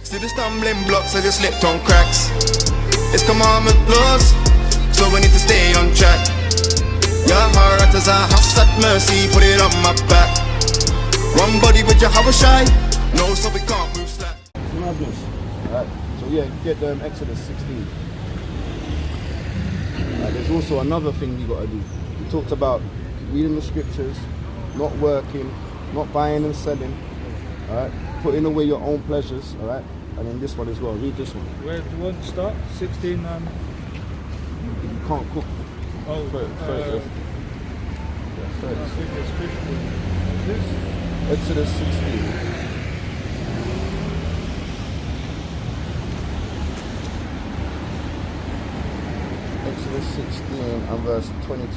See the stumbling blocks, I just slipped on cracks. It's commandment laws, so we need to stay on track. Your heart as a house at mercy, put it on my back. One body with your house shy, no, so we can't move slack. Madness. Alright, so yeah, you get Exodus 16. There's also another thing you got to do. We talked about reading the scriptures, not working, not buying and selling, alright, putting away your own pleasures, alright, and then this one as well. Read this one. Where do you want to start? 16. You can't cook. Oh, 30. I think it's 15. This? Exodus 16. Exodus 16 and verse 22.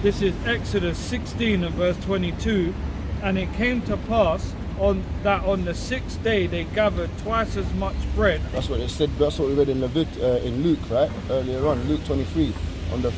This is Exodus 16 and verse 22. And it came to pass on the 6th day they gathered twice as much bread. That's what it said. That's what we read in Luke, right? Earlier on, Luke 23. On the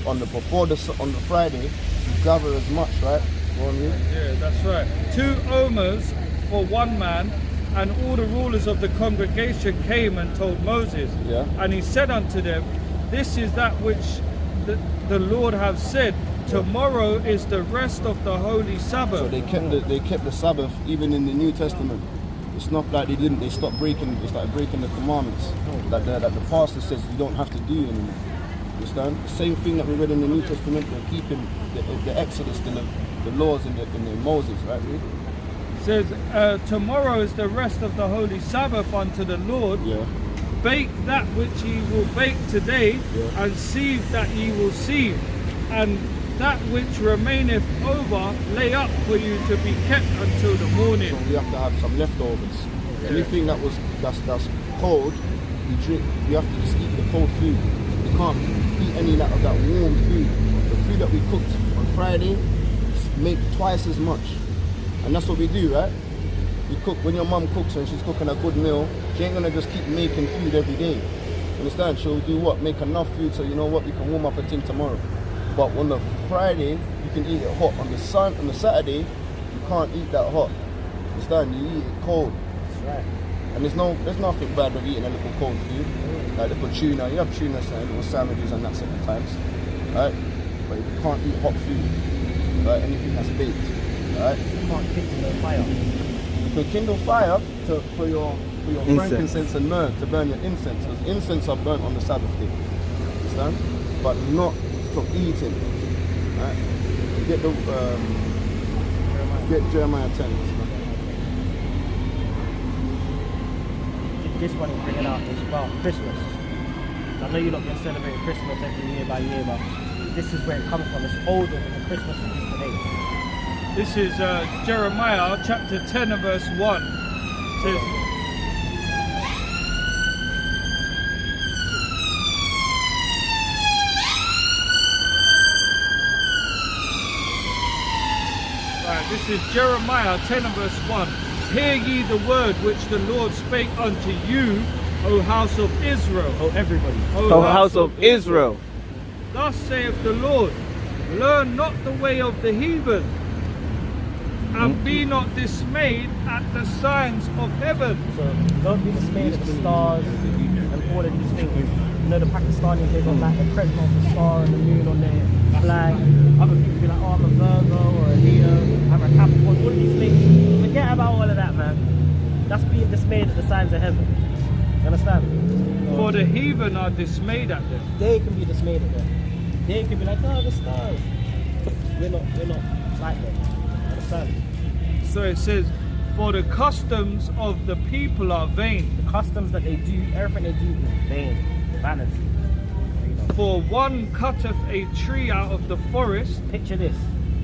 Friday, you gather as much, right? Go on, Luke. Yeah, that's right. 2 omers for one man. And all the rulers of the congregation came and told Moses. Yeah. And he said unto them, this is that which the Lord hath said. Tomorrow is the rest of the holy Sabbath. So they kept the Sabbath even in the New Testament. It's not like they stopped breaking. They started breaking the commandments that the pastor says you don't have to do anymore. Understand? Same thing that we read in the New Testament. They're keeping the Exodus, the laws in the Moses, right? Read? Says, tomorrow is the rest of the holy Sabbath unto the Lord. Yeah. Bake that which ye will bake today, yeah. And sieve that ye will sieve, and that which remaineth over lay up for you to be kept until the morning. So we have to have some leftovers. Yeah. Anything that's cold, we have to just eat the cold food. We can't eat any of that warm food. The food that we cooked on Friday, make twice as much. And that's what we do, right? You cook, when your mum cooks and she's cooking a good meal, she ain't gonna just keep making food every day. Understand? She'll do what? Make enough food so you know what, we can warm up a thing tomorrow. But on the Friday, you can eat it hot. On the Saturday, you can't eat that hot. Understand? You eat it cold. That's right. And there's nothing bad with eating a little cold food. Like little tuna, you have tuna and little sandwiches and that sometimes. Right? But you can't eat hot food. Right? Anything that's baked. Right? You can't kindle fire. You can kindle fire for your frankincense and myrrh, to burn your incense. Because incense are burnt on the Sabbath day. Understand? But not from eating. Right? Get Jeremiah 10. This one is bringing out is about Christmas. I know you're not going to celebrate Christmas every year by year, but this is where it comes from. It's older than the Christmas it is today. This is Jeremiah chapter 10 and verse 1. It says, this is Jeremiah 10 and verse 1. Hear ye the word which the Lord spake unto you, O house of Israel. Oh, everybody. O house of Israel. Thus saith the Lord, learn not the way of the heathen, and be not dismayed at the signs of heaven. So don't be dismayed at the stars and all of these things. You know the Pakistanis, they got like the crescent of the star and the moon on their flag. Other people be like, oh, I'm a Virgo or a Leo, I'm a Capricorn, all of these things. Forget about all of that, man. That's being dismayed at the signs of heaven. You understand? For the heathen are dismayed at them. They can be dismayed at them. They can be like, oh, the stars. We're not like them. Understand? So it says, for the customs of the people are vain. The customs that they do, everything they do is vain, vanity. For one cutteth a tree out of the forest. Picture this.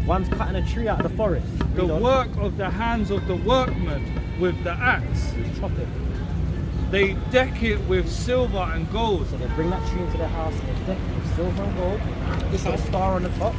One's cutting a tree out of the forest. The work of the hands of the workman with the axe. Chop it. They deck it with silver and gold. So they bring that tree into their house and they deck it with silver and gold. This has a star on the top.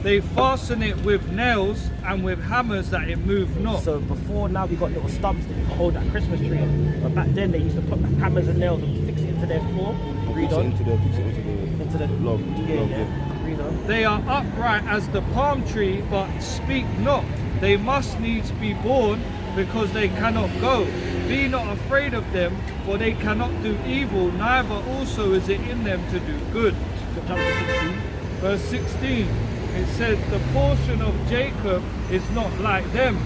They fasten it with nails and with hammers that it move not. So before now we got little stumps that you can hold that Christmas tree in. But back then they used to put hammers and nails and fix it into their floor. Read on. Into the log. Yeah. Read on. They are upright as the palm tree, but speak not. They must needs be born, because they cannot go. Be not afraid of them, for they cannot do evil, neither also is it in them to do good. Jump to 16. Verse 16, it says, the portion of Jacob is not like them,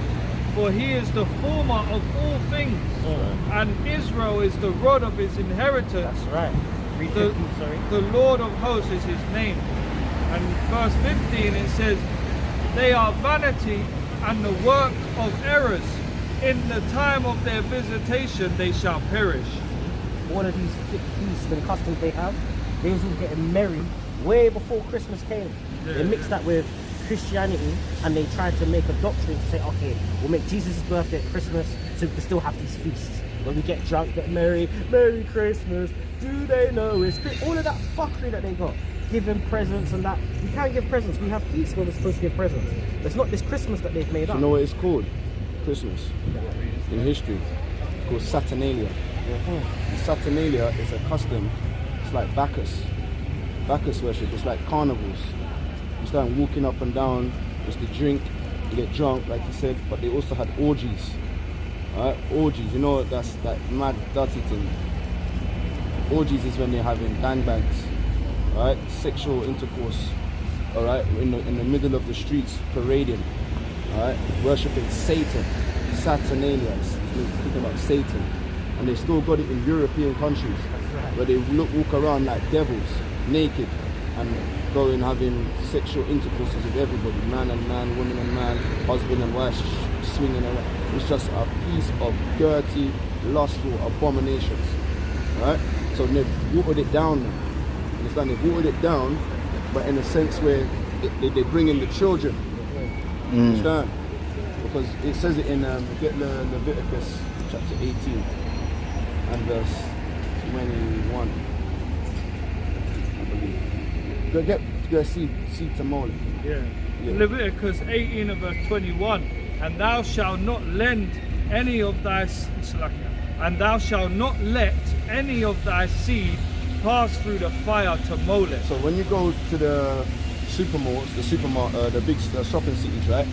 for he is the former of all things, and Israel is the rod of his inheritance. That's right. Read The, 15, sorry. the Lord of hosts is his name. And verse 15 it says, they are vanity and the work of errors. In the time of their visitation they shall perish. All of these feasts and customs they have, they was all getting merry way before Christmas came. They mixed that with Christianity and they tried to make a doctrine to say, okay, we'll make Jesus' birthday at Christmas so we can still have these feasts. When we get drunk, get merry, Merry Christmas, do they know it's Christmas? All of that fuckery that they got. Giving presents and that. We can't give presents, we have feasts where we're supposed to give presents. It's not this Christmas that they've made up. You know what it's called? Christmas. In history. It's called Saturnalia. Saturnalia is a custom. It's like Bacchus. Bacchus worship. It's like carnivals. You start walking up and down just to drink, you get drunk, like you said, but they also had orgies. Alright? Orgies, you know, that's that mad dirty thing. Orgies is when they're having gangbangs. Alright? Sexual intercourse. Alright? In the middle of the streets, parading. Alright? Worshipping Satan. Saturnalia. Speaking about Satan. And they still got it in European countries. Where they walk around like devils, naked, and going having sexual intercourses with everybody, man and man, woman and man, husband and wife, swinging around. It's just a piece of dirty, lustful abominations. Right? So they've watered it down now. Understand? They've watered it down, but in a sense where they bring in the children. Understand? Because it says it in Leviticus chapter 18 and verse 21. Go see tomorrow. Yeah. Leviticus 18 and verse 21. And thou shalt not lend any of thy and thou shalt not let any of thy seed pass through the fire to Molech. So when you go to the supermarkets, the big shopping cities, right?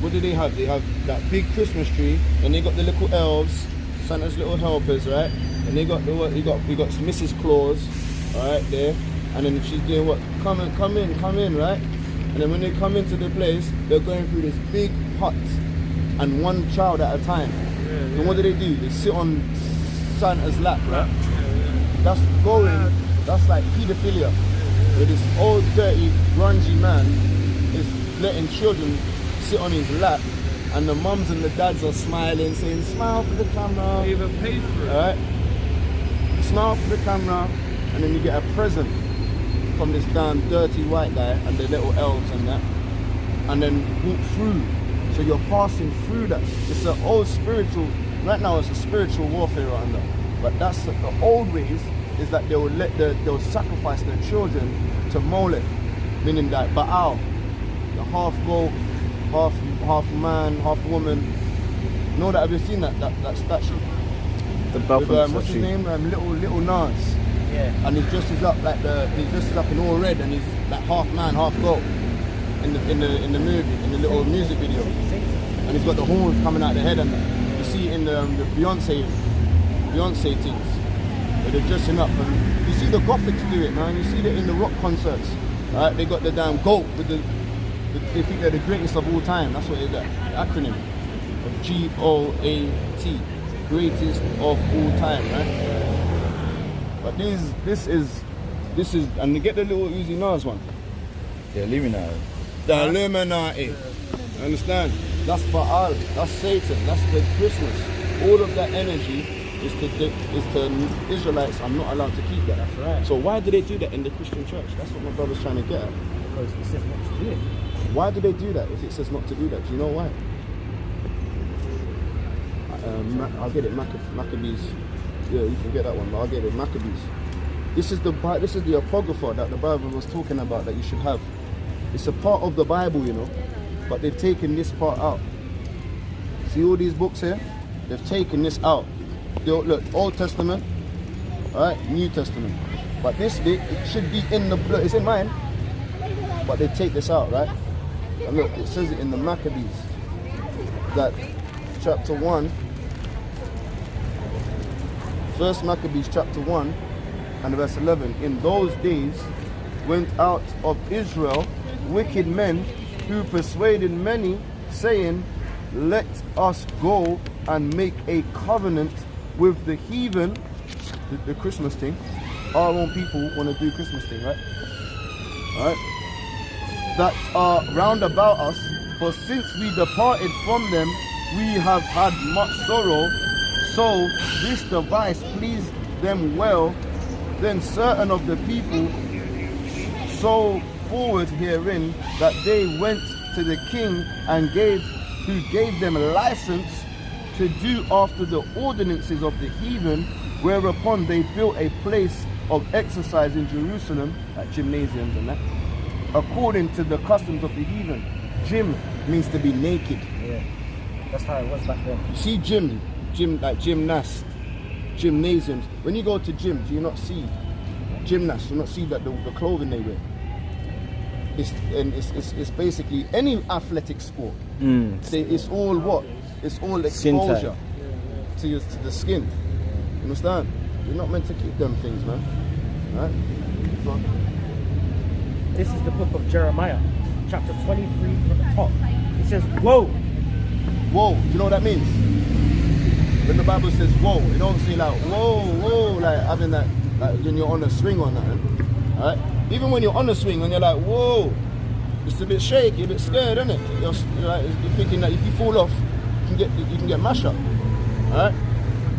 What do they have? They have that big Christmas tree, and they got the little elves, Santa's little helpers, right? And they got we got Mrs. Claus, right there. And then she's doing what? Come in, right? And then when they come into the place, they're going through this big hut and one child at a time. And what do? They sit on Santa's lap, right? That's like pedophilia. Where this old, dirty, grungy man is letting children sit on his lap, and the mums and the dads are smiling, saying, smile for the camera. They even paid for it. Alright? Smile for the camera, and then you get a present from this damn dirty white guy and the little elves and that, and then walk through. So you're passing through that. It's an old spiritual, right now it's a spiritual warfare right now. But that's the old ways, is that they'll sacrifice their children to Molech, meaning that Baal, the half goat, half man, half woman. You know that, have you seen that statue? The Balfour with, what's his name? Little Nas. Yeah. And he's dresses up in all red, and he's like half man, half goat in the movie, in the little music video. And he's got the horns coming out the head, and you see in the Beyonce things, where they're dressing up, and you see the Gothics do it, man. You see that in the rock concerts, right? They got the damn goat with they think they're the greatest of all time. That's what it is, the acronym of GOAT, greatest of all time, right? But this is, and you get the little Uzi Nas one. The Illuminati. The Illuminati. Understand? That's Baal. That's Satan. That's the Christmas. All of that energy is to Israelites. I'm not allowed to keep that. That's right. So why do they do that in the Christian church? That's what my brother's trying to get at. Because it says not to do it. Why do they do that if it says not to do that? Do you know why? I'll get it. Maccabees. Yeah, you can get that one, but I'll get it. Maccabees. This is the apocrypha that the Bible was talking about that you should have. It's a part of the Bible, you know, but they've taken this part out. See all these books here? They've taken this out. Look, Old Testament, all right, New Testament. But this bit, it should be in the blood. It's in mine, but they take this out, right? And look, it says it in the Maccabees that chapter 1. First Maccabees chapter 1 and verse 11. In those days went out of Israel wicked men who persuaded many, saying, let us go and make a covenant with the heathen, the Christmas thing. Our own people want to do Christmas thing, right? Right? That are round about us, for since we departed from them, we have had much sorrow. So this device pleased them well. Then certain of the people so forward herein that they went to the king and who gave them a license to do after the ordinances of the heathen, whereupon they built a place of exercise in Jerusalem, like gymnasiums and that, according to the customs of the heathen. Gym means to be naked. Yeah, that's how it was back then. You see gym like gymnast, gymnasiums. When you go to gym, do you not see gymnasts? Do you not see that the clothing they wear? It's basically any athletic sport. It's all what? It's all exposure to the skin. You understand? You're not meant to keep them things, man. Right? So, This is the book of Jeremiah, chapter 23 from the top. It says, whoa. whoa, do you know what that means? When the Bible says whoa, it don't say like whoa, like having that, like when you're on a swing on that, alright? Even when you're on a swing and you're like, whoa, it's a bit shaky, a bit scared, isn't it? You're thinking that if you fall off, you can get mashed up. Alright?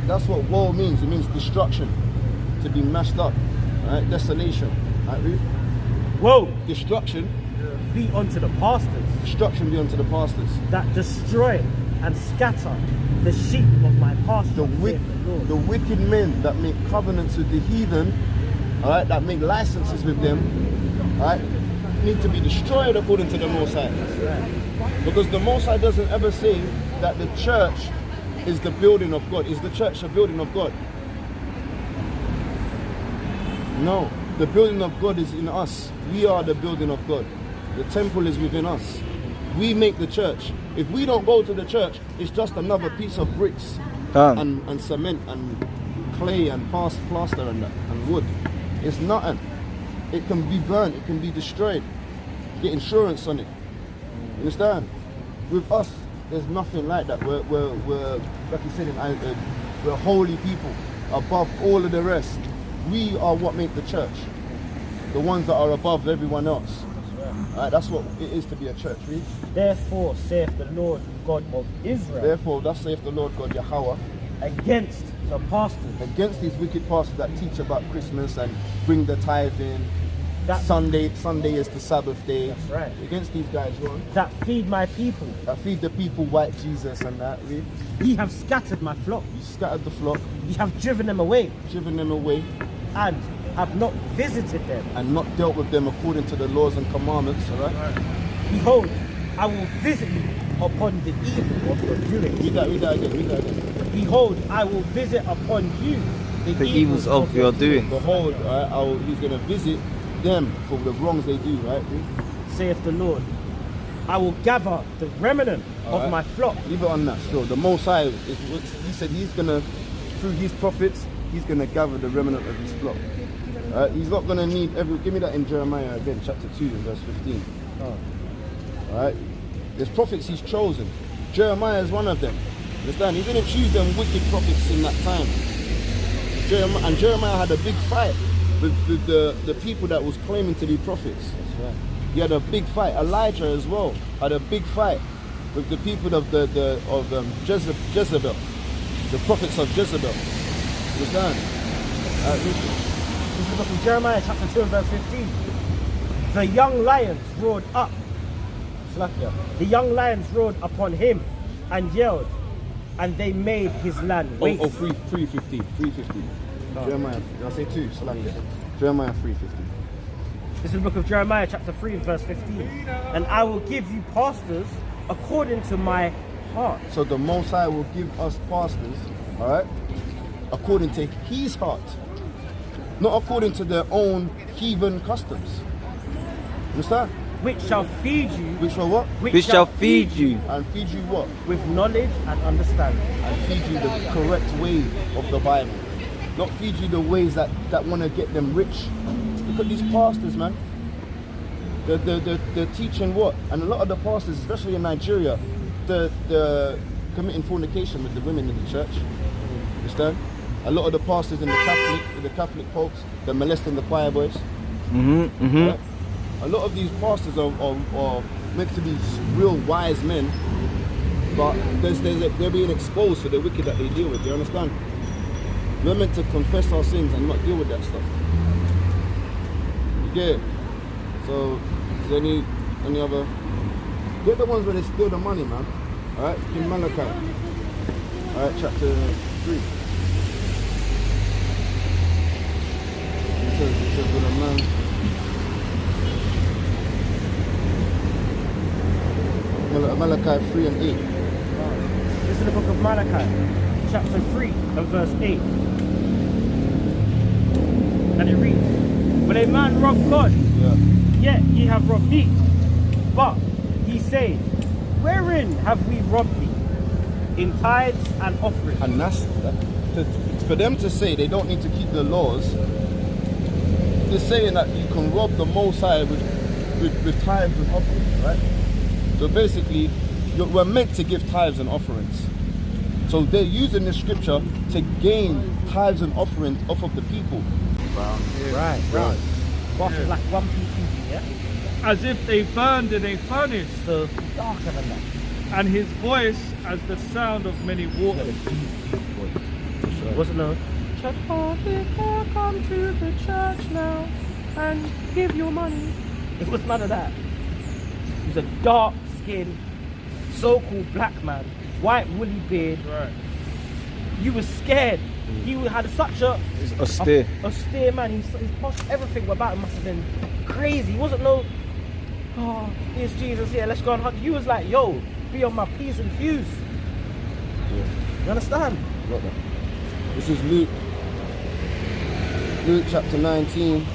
That's what woe means. It means destruction. To be mashed up. Alright? Desolation. Alright, read? Woe Destruction. be unto the pastors Destruction be unto the pastors. that destroy and scatter the sheep of my pasture. The wicked men that make covenants with the heathen, alright, that make licenses with them, alright, need to be destroyed according to the Most High. Because the Most High doesn't ever say that the church is the building of God. Is the church a building of God? No. The building of God is in us. We are the building of God. The temple is within us. We make the church. If we don't go to the church, it's just another piece of bricks and cement and clay and plaster and wood. It's nothing. It can be burnt. It can be destroyed. Get insurance on it. You understand? With us, there's nothing like that. We're like you said, we're holy people above all of the rest. We are what make the church. The ones that are above everyone else. That's what it is to be a church. Read. Therefore saith the Lord God of Israel. Therefore, thus saith the Lord God Yahweh. Against the pastors. Against these wicked pastors that teach about Christmas and bring the tithe in. Sunday is the Sabbath day. That's right. Against these guys, go on. That feed my people. That feed the people white Jesus and that. Read. Ye have scattered my flock. You scattered the flock. Ye have driven them away. And have not visited them. And not dealt with them according to the laws and commandments, alright? Behold, I will visit you upon the evil of your doing. Read that again. Behold, I will visit upon you The evils of your doing. Behold, he's going to visit them for the wrongs they do, right? Saith the Lord, I will gather the remnant of my flock. Leave it on that still. The Most High, he said he's going to, through his prophets, he's going to gather the remnant of his flock. He's not going to need give me that in Jeremiah again, chapter 2 verse 15. Alright? There's prophets he's chosen. Jeremiah is one of them. Understand? He didn't choose them wicked prophets in that time. Jeremiah had a big fight with the people that was claiming to be prophets. That's right. He had a big fight. Elijah as well had a big fight with the people of Jezebel, the prophets of Jezebel. Understand? This is the book of Jeremiah chapter 2 and verse 15. The young lions roared up. The young lions roared upon him and yelled, and they made his land waste. 3:15. Jeremiah, I'll say 2, Jeremiah 3:15. This is the book of Jeremiah chapter 3 verse 15. And I will give you pastors according to my heart. So the Most High will give us pastors, alright, according to his heart. Not according to their own heathen customs. Understand? which shall feed you. Which shall what? Which shall feed you. And feed you what? with knowledge and understanding. And feed you the correct way of the Bible. Not feed you the ways that want to get them rich. Look at these pastors, man. They're teaching what? And a lot of the pastors, especially in Nigeria, they're committing fornication with the women in the church. Understand? A lot of the pastors in the Catholic popes, they're molesting the choir boys. Right? A lot of these pastors are meant to be real wise men, but they're being exposed for the wicked that they deal with. You understand? We're meant to confess our sins and not deal with that stuff. You get it? So, is there any other? They're the ones where they steal the money, man. Alright, in Malachi. Alright, chapter 3. It says with a man. Malachi 3 and 8. This is the book of Malachi, chapter 3 and verse 8. And it reads, when a man rob God, yet ye have robbed me. But ye say, wherein have we robbed thee? In tithes and offerings. And that's for them to say they don't need to keep the laws. They're saying that you can rob the Most High with tithes and offerings, right? So basically, we're meant to give tithes and offerings. So they're using this scripture to gain tithes and offerings off of the people. Right. Boss is like 1 pt1, yeah? As if they burned in a furnace, So darker than that. and his voice as the sound of many waters. What's it known? Church people, come to the church now and give your money. It was none of that. He was a dark-skinned, so-called black man, white woolly beard. Right. You were scared. He had such a austere man. His posh, everything about him must have been crazy. He wasn't no, oh, here's Jesus here, let's go and hug. You was like, yo, be on my P's and Q's. You understand? Got that. This is Luke chapter 19.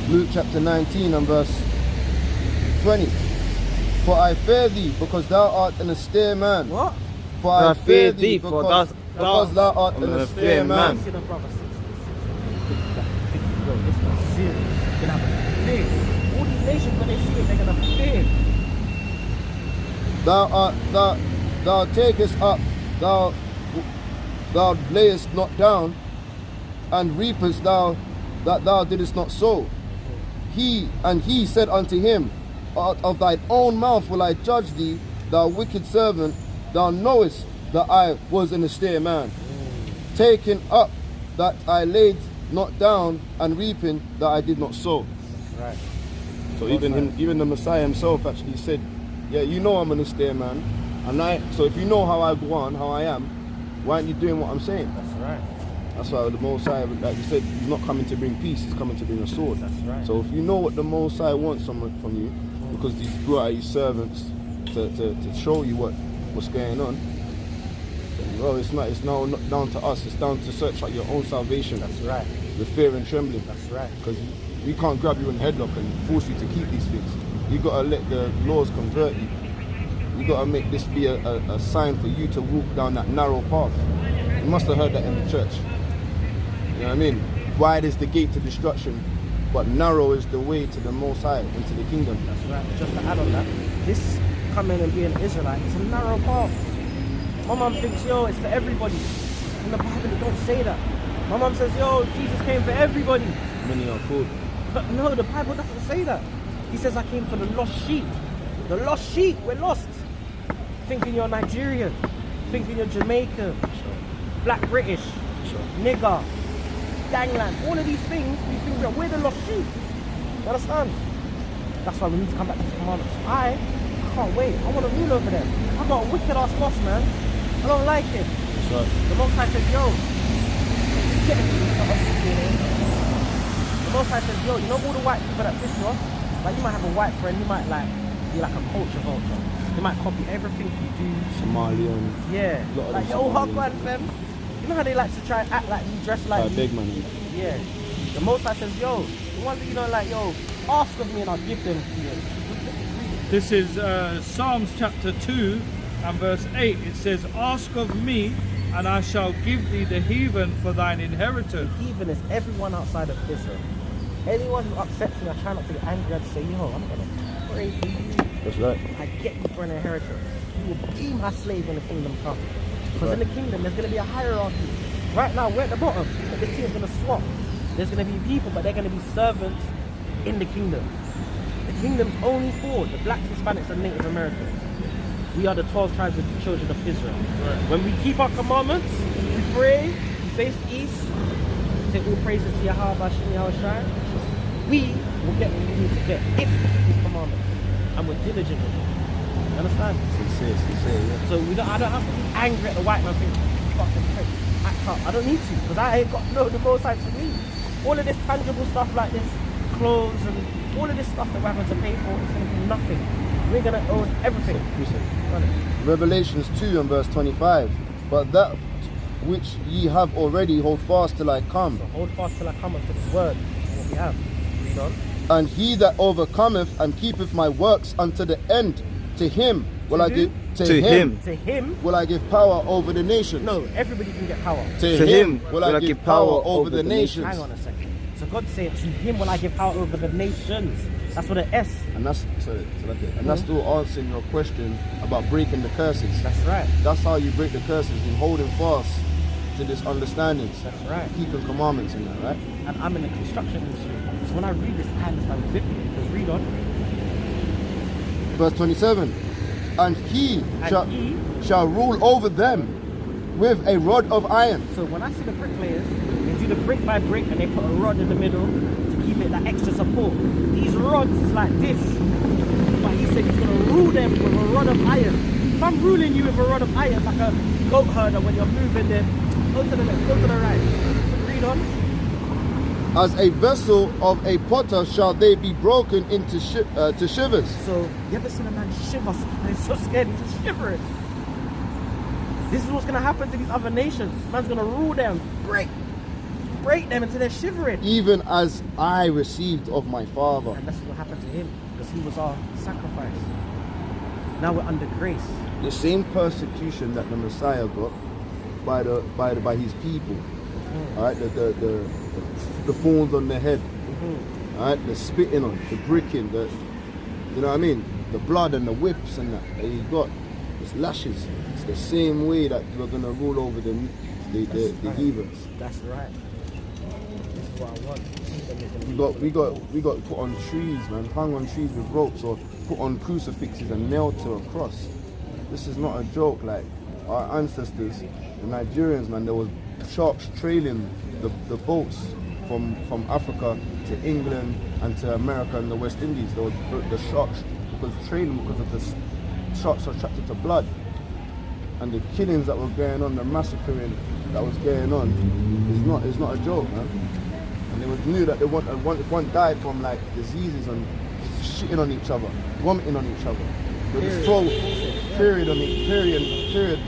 Luke chapter 19 and verse 20. For I fear thee, because thou art an austere man. What? For I fear thee, because thou art an austere man. See the brother, yo, this is serious. You're gonna have a fear. All these nations, when they see it, they're gonna fear. Thou takest up, thou layest not down, and reapest thou that thou didst not sow. He said unto him, out of thine own mouth will I judge thee, thou wicked servant. Thou knowest that I was an austere man, taking up that I laid not down, and reaping that I did not sow. Right. So even the Messiah himself actually said, yeah, you know I'm an austere man, so if you know how I go on, how I am, why aren't you doing what I'm saying? That's right. That's why the Most High, like you said, he's not coming to bring peace, he's coming to bring a sword. That's right. So if you know what the Most High wants from you, because he's brought out his servants to show you what's going on, then, well, it's now not down to us, it's down to search out your own salvation. That's right. With fear and trembling. That's right. Because we can't grab you in headlock and force you to keep these things. You gotta let the laws convert you. You gotta make this be a sign for you to walk down that narrow path. You must have heard that in the church. You know what I mean? Wide is the gate to destruction, but narrow is the way to the Most High, into the kingdom. That's right. Just to add on that, this coming and being an Israelite, it's a narrow path. My mum thinks, yo, it's for everybody. In the Bible, it don't say that. My mum says, yo, Jesus came for everybody. Many are called. But no, the Bible doesn't say that. He says, I came for the lost sheep. The lost sheep, we're lost. Thinking you're Nigerian, thinking you're Jamaican, Black British, nigger, gangland, all of these things, we think we're the lost sheep. You understand? That's why we need to come back to the commandments. I can't wait. I want to rule over them. I got a wicked ass boss, man. I don't like him. That's right. The Most High says, yo, the Most High says, yo, you know all the white people that piss you off? Like, you might have a white friend, he might like be like a culture vulture. They might copy everything you do. Somalian. Yeah. Like, yo, hot man, fam. You know how they like to try and act like you dress like you? Big man. Yeah. The Most High says, yo, the ones that you don't like, yo, ask of me and I'll give them to you. This is Psalms chapter 2 and verse 8. It says, ask of me and I shall give thee the heathen for thine inheritance. The heathen is everyone outside of Israel. Anyone who upsets me, I try not to get angry and say, yo, I'm going to pray for you. That's right. I get you for an inheritance. You will be my slave when the kingdom comes. Because in the kingdom, there's going to be a hierarchy. Right now, we're at the bottom, but this team's going to swap. There's going to be people, but they're going to be servants in the kingdom. The kingdom's only for the blacks, Hispanics, and Native Americans. We are the 12 tribes of the children of Israel. Right. When we keep our commandments, we pray, we face the east, take all praises to Yahweh, Bashem, Yahushai, we will get what we need to get if we keep these commandments. And we're diligent with it. You understand? Sincere, yeah. So I don't have to be angry at the white man thinking, fucking prick, act up. I don't need to, because I ain't got no the Most High for me. All of this tangible stuff like this, clothes and all of this stuff that we're having to pay for, it's going to be nothing. We're going to own everything. Revelations 2 and verse 25. But that which ye have already hold fast till I come. So hold fast till I come unto this word. That's what we have. Read on. And he that overcometh and keepeth my works unto the end, to him will I give To him will I give power over the nations. No, everybody can get power. To him will I give power over the nations. Hang on a second. So God said, to him will I give power over the nations. That's what an S. And that's and that's still answering your question about breaking the curses. That's right. That's how you break the curses, in holding fast to this understanding. That's right. Keeping commandments in that, right? And I'm in the construction industry. So when I read this, I understand vividly. Because read on. Verse 27. And he shall rule over them with a rod of iron. So when I see the bricklayers, they do the brick by brick and they put a rod in the middle to give it that extra support. These rods is like this. But he said he's going to rule them with a rod of iron. If I'm ruling you with a rod of iron, like a goat herder when you're moving them, go to the left, go to the right. So read on. As a vessel of a potter shall they be broken into to shivers. So, you ever seen a man shiver and he's so scared he's just shivering? This is what's going to happen to these other nations. Man's going to rule them, break them until they're shivering. Even as I received of my Father. And that's what happened to him, because he was our sacrifice. Now we're under grace. The same persecution that the Messiah got by his people. All right, the thorns on the head, all right, the spitting on, the bricking, you know what I mean, the blood and the whips and that he got, it's lashes. It's the same way that we're gonna rule over the heathens. That's right. This is what I want. We got put on trees, man, hung on trees with ropes, or put on crucifixes and nailed to a cross. This is not a joke. Like our ancestors, the Nigerians, man, there was sharks trailing the boats from Africa to England and to America and the West Indies. There was the sharks trailing because of the sharks are attracted to blood, and the killings that were going on, the massacring that was going on is not a joke, man. And they knew that if one died from like diseases and shitting on each other, vomiting on each other, they would just throw period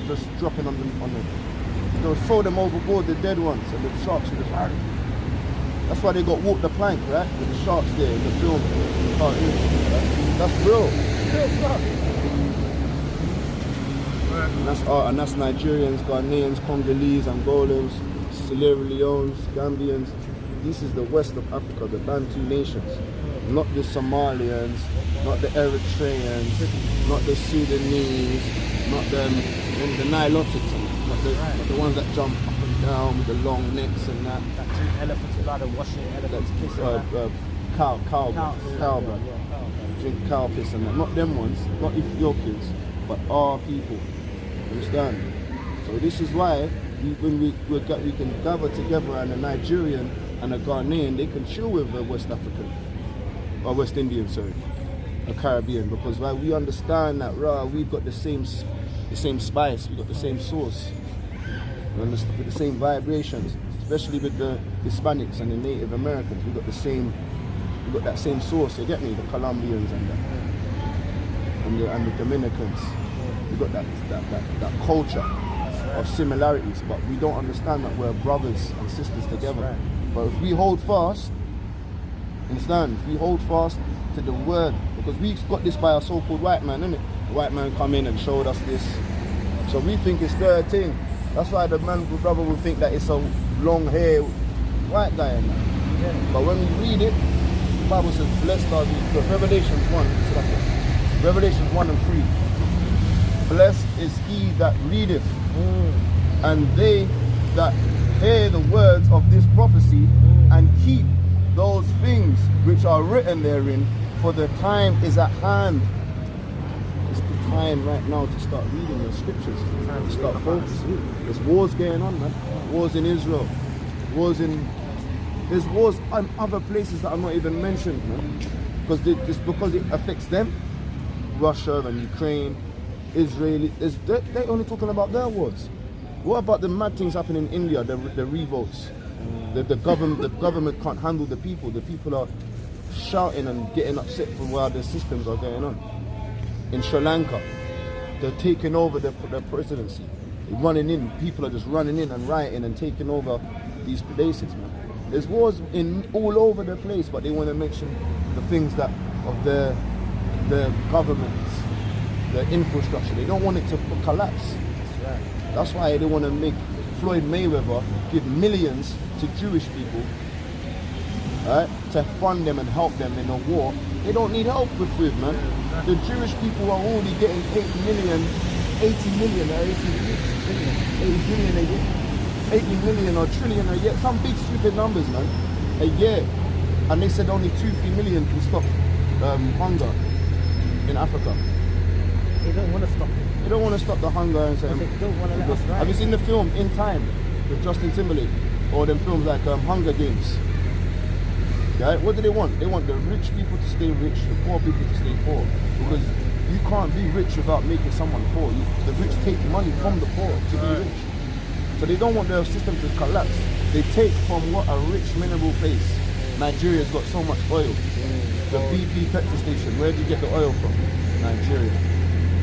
just dropping on them. They would throw them overboard, the dead ones, and the sharks would just. That's why they got Walk the Plank, right? With the sharks there in the film. Right? That's real. And that's Nigerians, Ghanaians, Congolese, Angolans, Sierra Leones, Gambians. This is the west of Africa, the Bantu nations. Not the Somalians, not the Eritreans, not the Sudanese, not the Nilotics. Not the ones that jump up and down with the long necks and that. That drink elephants' blood and wash it, elephants' piss and that. Cow blood. Drink cow piss and that. Not them ones, not Ethiopians, but our people. Understand? So this is why when we can gather together, and a Nigerian and a Ghanaian, they can chill with a West African, or West Indian, sorry, a Caribbean, because we understand that we've got the same spice, we've got the same sauce, with the same vibrations, especially with the Hispanics and the Native Americans. We've got that same sauce, you get me? The Colombians and the Dominicans. We've got that culture of similarities, but we don't understand that we're brothers and sisters together. But if we hold fast, understand, if we hold fast to the word, because we got this by a so-called white man, innit? The white man come in and showed us this. So we think it's their thing. That's why the brother will think that it's a long hair white guy and that. Yeah. But when we read it, the Bible says, blessed are these, because Revelation 1, Revelation 1 and 3. Blessed is he that readeth, and they that hear the words of this prophecy, and keep those things which are written therein, for the time is at hand. It's the time right now to start reading the scriptures, to start focusing. There's wars going on, man. Wars in Israel, there's wars in other places that are not even mentioned, man. Because it affects them. Russia and Ukraine, Israel, they're only talking about their wars. What about the mad things happening in India, the revolts? The government can't handle the people. The people are shouting and getting upset from where the systems are going on. In Sri Lanka, they're taking over the presidency. They're running in, people are just running in and rioting and taking over these places, man. There's wars all over the place, but they want to mention the things that of the governments, the infrastructure. They don't want it to collapse. That's why they want to make Floyd Mayweather give millions to Jewish people, right, to fund them and help them in a war. They don't need help with food, man. The Jewish people are already getting 80 million a year. 80 million or trillion a year. Some big stupid numbers, man. A year. And they said only 2-3 million can stop hunger in Africa. They don't want to stop it. They don't want to stop the hunger and say. They don't want to let us rise. Have you seen the film In Time with Justin Timberlake? Or them films like Hunger Games? Right? What do they want? They want the rich people to stay rich, the poor people to stay poor. Because you can't be rich without making someone poor. The rich take money from the poor to be rich. So they don't want their system to collapse. They take from what a rich mineral place. Nigeria's got so much oil. The BP petrol station, where do you get the oil from? Nigeria.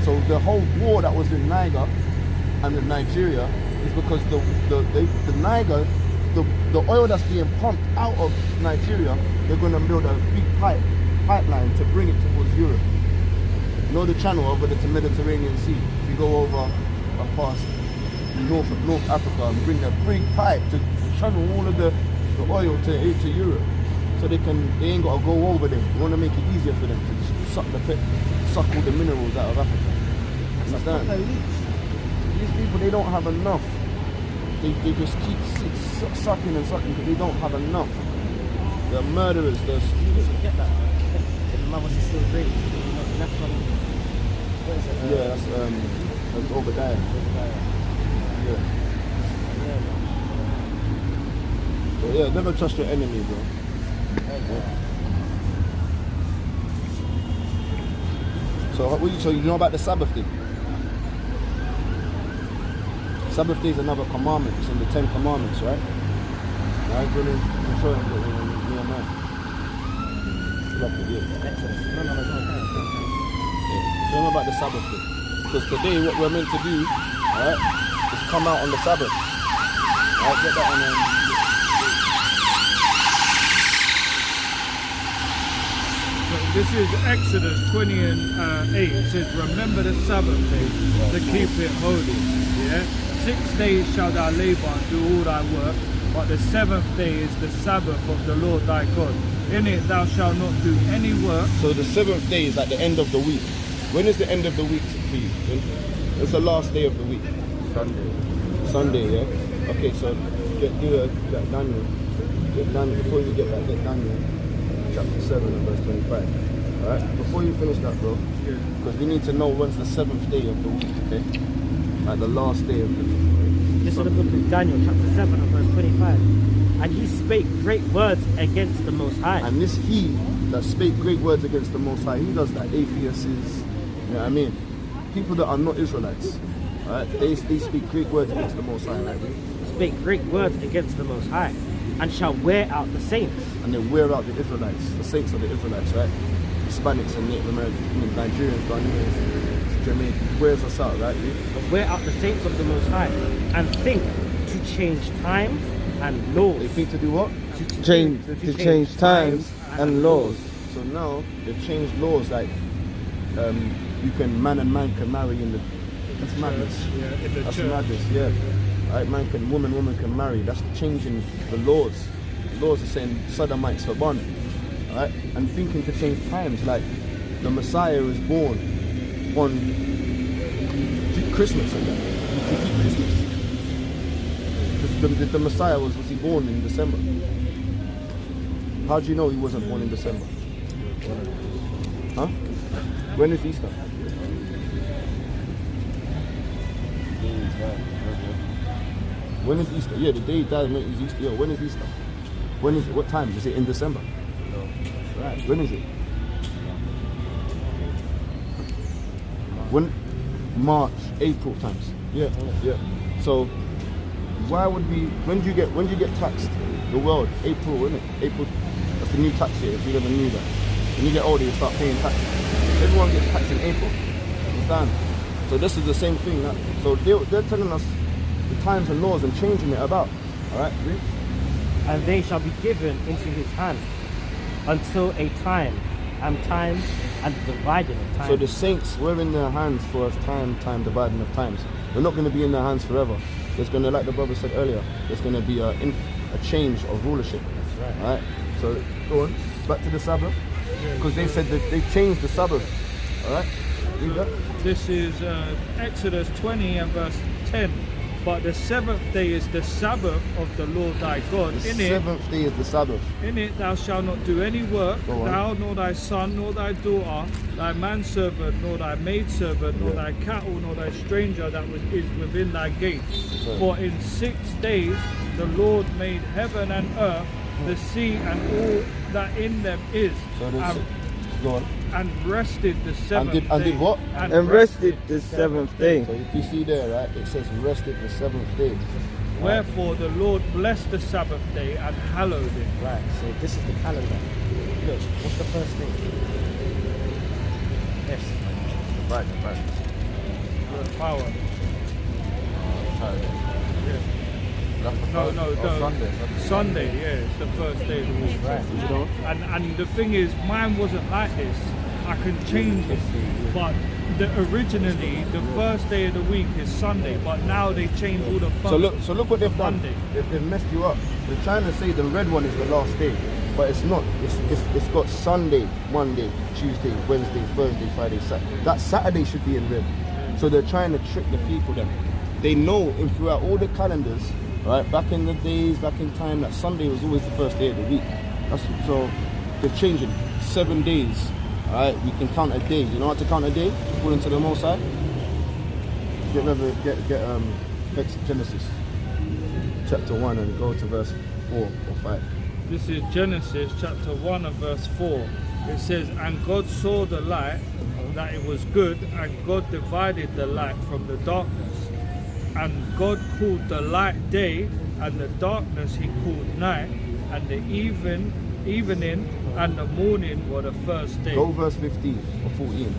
So the whole war that was in Niger and in Nigeria is because the Niger, the oil that's being pumped out of Nigeria, they're going to build a big pipeline to bring it towards Europe. You know the channel over the Mediterranean Sea. If you go over past North Africa and bring a big pipe to channel all of the oil to Europe, so they ain't got to go over there. We want to make it easier for them to suck all the minerals out of Africa. Understand? These people, they don't have enough. They just keep sucking and sucking because they don't have enough. They're murderers. They're stupid. Get that? The mother was still great. Left one. What is it? Yeah, that's Obadiah. Yeah. So yeah, never trust your enemy, bro. So you know about the Sabbath day? Sabbath day is another commandment. It's in the 10 Commandments, right? Right, brilliant. I'm sure I'm getting Nehemiah. Exodus. No. Tell them about the Sabbath day. Because today what we're meant to do, right, is come out on the Sabbath. Right, get that on This is Exodus 20 and 8. It says, remember the Sabbath day to keep it holy. Yeah? 6 days shall thou labor and do all thy work, but the 7th day is the Sabbath of the Lord thy God. In it thou shalt not do any work. So the 7th day is at the end of the week. When is the end of the week for you? It's the last day of the week. Sunday, yeah? Okay, so get Daniel. Before you get that, get Daniel. Chapter 7 and verse 25. Alright? Before you finish that, bro, because we need to know when's the 7th day of the week, okay? Like the last day of the week. This is the book of Daniel, chapter 7 and verse 25. And he spake great words against the Most High. And this he that spake great words against the Most High, he does that. Atheists, you know what I mean? People that are not Israelites, right? They speak great words against the Most High, right? Spake great words against the Most High, and shall wear out the saints. And they wear out the Israelites, the saints of the Israelites, right? Hispanics and Native Americans, Nigerians, Ghanaians, Jamaicans, wears us out, right? Wear out the saints of the Most High, and think to change times and laws. They think to do what? to change times and laws. So now they've changed laws like you can man and man can marry in the. That's madness. Yeah, in the That's church. madness. Yeah. Right, woman can marry. That's changing the laws. The laws are saying sodomites for bond. Right, and thinking to change times like the Messiah is born on Christmas and that. You keep Christmas. The Messiah was he born in December? How do you know he wasn't born in December? Huh? When is Easter? When is Easter? Yeah, the day he died is Easter. Yeah, when is Easter? When is it? What time? Is it in December? No. Right. When is it? When? March, April times. Yeah, yeah. So why would we? When do you get taxed? The world, April, isn't it? April. That's the new tax year. If you never knew that. When you get older, you start paying tax. Everyone gets taxed in April. Understand? So this is the same thing. So they're telling us the times and laws and changing it about. All right. Read. And they shall be given into his hand until a time and the dividing of time. So the saints were in their hands for a time dividing of times. We're not going to be in their hands forever. There's going to, like the brother said earlier, there's going to be a change of rulership. That's right. All right. So go on. Back to the Sabbath, because they said that they changed the Sabbath. All right. Read that. This is Exodus 20 and verse 10. But the seventh day is the Sabbath of the Lord thy God. The seventh day is the Sabbath. In it thou shalt not do any work, Go on. thou nor thy son, nor thy daughter, thy manservant, nor thy maidservant, nor thy cattle, nor thy stranger that is within thy gates. Right. For in 6 days the Lord made heaven and earth, the sea and all that in them is, So there's, go on. and rested the seventh day. And did what? And rested the seventh day. So if you see there, right, it says rested the seventh day. Wherefore the Lord blessed the Sabbath day and hallowed it. Right, so this is the calendar. Look, what's the first thing? Yes. Right. The power. Yeah. No, Sunday, yeah, it's the first day of the week. Right. And the thing is, mine wasn't like this. I can change it, but originally the first day of the week is Sunday, but now they changed all the fun. So look what they've done. Monday. They've messed you up. They're trying to say the red one is the last day, but it's not. It's got Sunday, Monday, Tuesday, Wednesday, Thursday, Friday, Saturday. That Saturday should be in red. So they're trying to trick the people. Then they know throughout all the calendars, right, back in the days, back in time, that Sunday was always the first day of the week. So they're changing 7 days. All right, we can count a day. You know how to count a day according to the Most High? Get Genesis chapter 1 and go to verse 4 or 5. This is Genesis chapter 1 and verse 4. It says, and God saw the light, that it was good, and God divided the light from the darkness. And God called the light day, and the darkness he called night, and the evening and the morning were the first day. Go verse 15 or 14.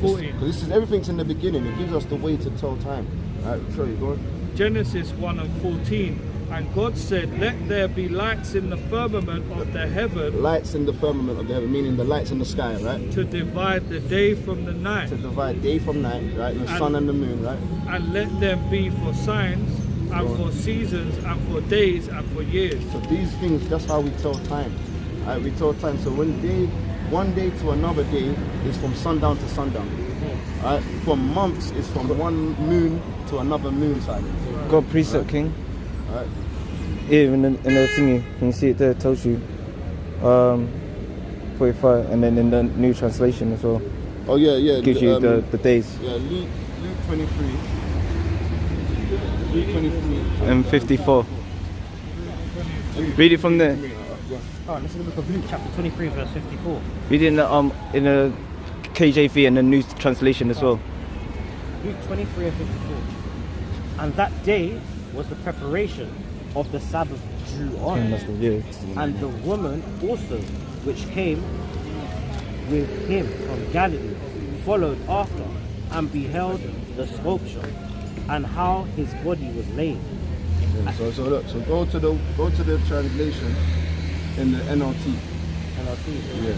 14. Because this is everything's in the beginning. It gives us the way to tell time. All right, sorry, go on. Genesis 1 and 14. And God said, let there be lights in the firmament of the heaven. Lights in the firmament of the heaven, meaning the lights in the sky, right? To divide the day from the night. To divide day from night, right? The sun and the moon, right? And let them be for signs, and for seasons, and for days, and for years. So these things, that's how we tell time. Right? We tell time. So one day to another day is from sundown to sundown. Right? From months is from one moon to another moon side. God precept king. Right? Here in the thingy, can you see it there? It tells you 45, and then in the new translation as well. Oh yeah. Gives you the days. Yeah, Luke 23. Luke 23. And 54. Read it from there. Alright, let's look at Luke chapter 23 verse 54. Read it in the KJV and the new translation as well. Luke 23 and 54. And that day was the preparation of the Sabbath drew on. And the woman also, which came with him from Galilee, followed after, and beheld the sculpture, and how his body was laid. Yeah, so look, so go to the translation in the NLT. NLT. Yeah.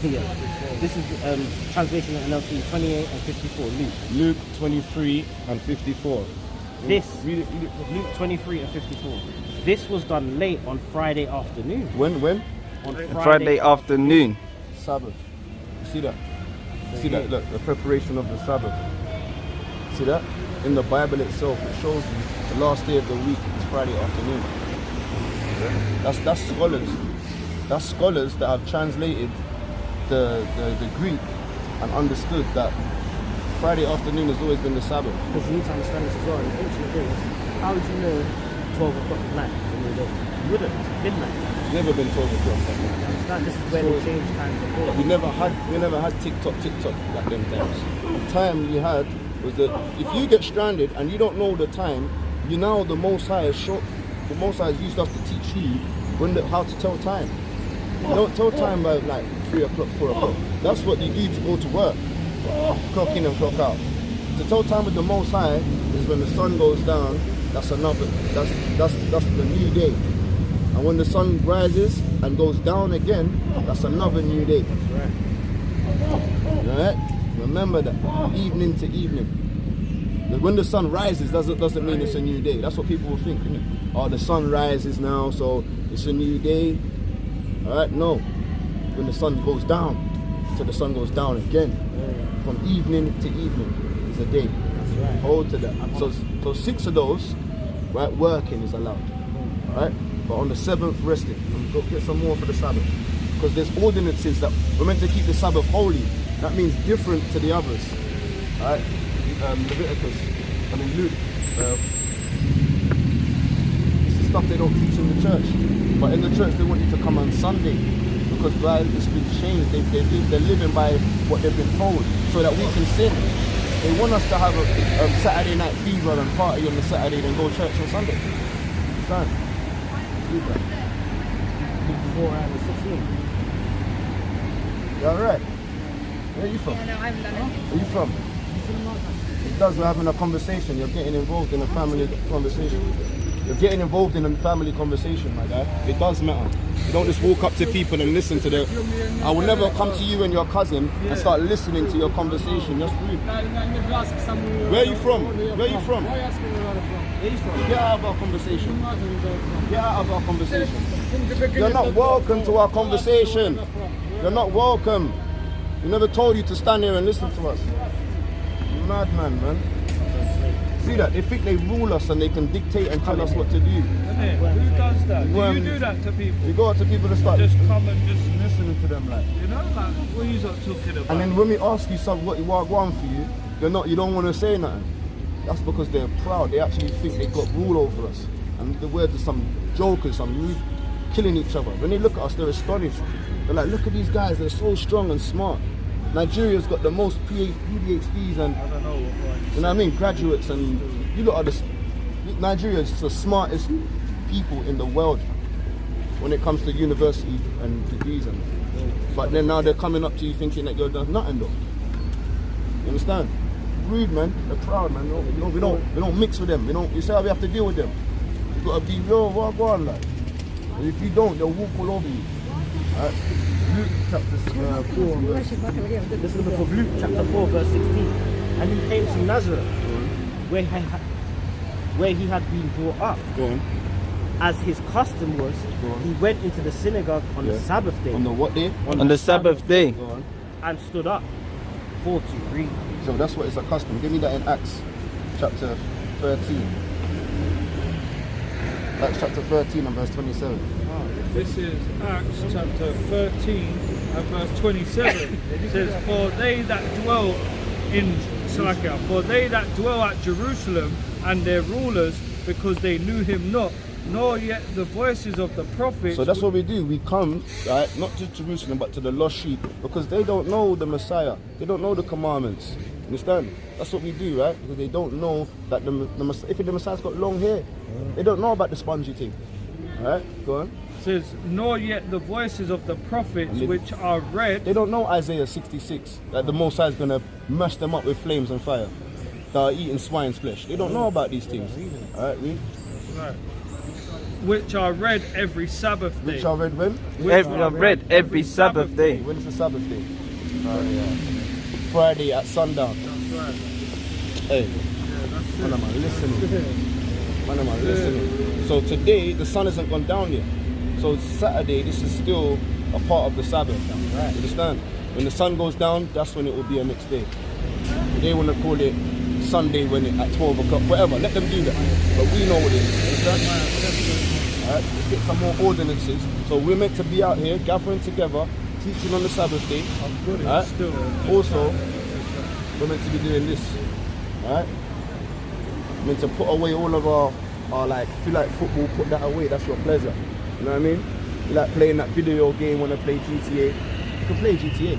Yeah. This is translation in NLT 28 and 54. Luke 23 and 54. This Read it. Luke 23 and 54. This was done late on Friday afternoon. When? On Friday afternoon. Sabbath. You see that? See that? Look, the preparation of the Sabbath. See that? In the Bible itself, it shows you the last day of the week is Friday afternoon. That's scholars. That's scholars that have translated the Greek and understood that Friday afternoon has always been the Sabbath. Because you need to understand this as well. In ancient days, how would you know 12 o'clock at night is a new day? You wouldn't. It's midnight. It's never been 12 o'clock. You understand? This is where they change times before. We never had TikTok back then times. The time we had was that if you get stranded and you don't know the time, you know the Most High has used us to teach you how to tell time. You don't tell time by like 3 o'clock, 4 o'clock. That's what you do to go to work. Clock in and clock out. To tell time with the Most High is when the sun goes down. That's the new day. And when the sun rises and goes down again, that's another new day. Right? Remember that. Evening to evening. When the sun rises, doesn't mean it's a new day. That's what people will think. Isn't it? Oh, the sun rises now, so it's a new day. Alright? No. When the sun goes down, so the sun goes down again. From evening to evening is a day. That's right. Hold to that. So 6 of those, right, working is allowed. Right? But on the 7th, resting. And go get some more for the Sabbath. Because there's ordinances that we're meant to keep the Sabbath holy. That means different to the others. Right? Luke. This is stuff they don't teach in the church. But in the church they want you to come on Sunday. Because it's been changed. They're living by what they've been told so that we can sin. They want us to have a Saturday night fever and party on the Saturday and go to church on Sunday. Understand? Before I was 16. You alright? Where are you from? Yeah, no, I haven't done it. Where are you from? It does, we're having a conversation. You're getting involved in a family conversation. You're getting involved in a family conversation, my guy. It does matter. You don't just walk up to people and listen to their... I will never come to you and your cousin and start listening to your conversation. That's rude. Where are you from? Where are you from? Get out of our conversation. Get out of our conversation. You're not welcome to our conversation. You're not welcome. We never told you to stand here and listen to us. Madman, man. See that? They think they rule us and they can dictate and tell us what to do. Who does that? Do you do that to people? You go out to people to start Just come and just listening to them, like. You know, like, what are you talking about? And then when we ask you something, what I want for you, you don't want to say nothing. That's because they're proud. They actually think they got rule over us. And the words of some jokers, some rude, killing each other. When they look at us, they're astonished. They're like, look at these guys, they're so strong and smart. Nigeria's got the most PhDs and, I don't know what you know what I mean, graduates, and you lot are Nigeria is the smartest people in the world when it comes to university and degrees and. But then now they're coming up to you thinking that you're nothing though. You understand? Rude, man. They're proud, man. We don't mix with them. You see how we have to deal with them. You gotta be real, go on, like. And if you don't, they'll walk all over you. Alright? Luke chapter 4. This is the book of Luke, chapter 4, verse 16. And he came to Nazareth, where he had been brought up. Go on. As his custom was, he went into the synagogue on the Sabbath day. On the what day? On the Sabbath day. Go on. And stood up for to read. So that's what it's a custom. Give me that in Acts chapter 13. Acts chapter 13 and verse 27. This is Acts chapter 13 and verse 27. It says, For they that dwell at Jerusalem and their rulers, because they knew him not, nor yet the voices of the prophets. So that's what we do. We come, right, not to Jerusalem, but to the lost sheep, because they don't know the Messiah. They don't know the commandments. Understand? That's what we do, right? Because they don't know that if the Messiah's got long hair, they don't know about the spongy thing. All right, go on. Says, nor yet the voices of the prophets which are read. They don't know Isaiah 66, that the Most High is going to mash them up with flames and fire, that are eating swine's flesh. They don't know about these things. All right, read. Right. Which are read every Sabbath day. Which I read when? I've read every Sabbath day. When's the Sabbath day? Friday at sundown. That's right. Hey, man, am I listening? Man, am I listening? So today, the sun hasn't gone down yet. So Saturday, this is still a part of the Sabbath. Right. Understand? When the sun goes down, that's when it will be a next day. They want to call it Sunday when it at 12 o'clock, whatever. Let them do that. But we know what it is. Understand? Alright, let's get some more ordinances. So we're meant to be out here gathering together, teaching on the Sabbath day. Alright? Also, we're meant to be doing this. Alright? We're meant to put away all of our like, if you like football, put that away. That's your pleasure. You know what I mean? You like playing that video game, want to play GTA. You can play GTA.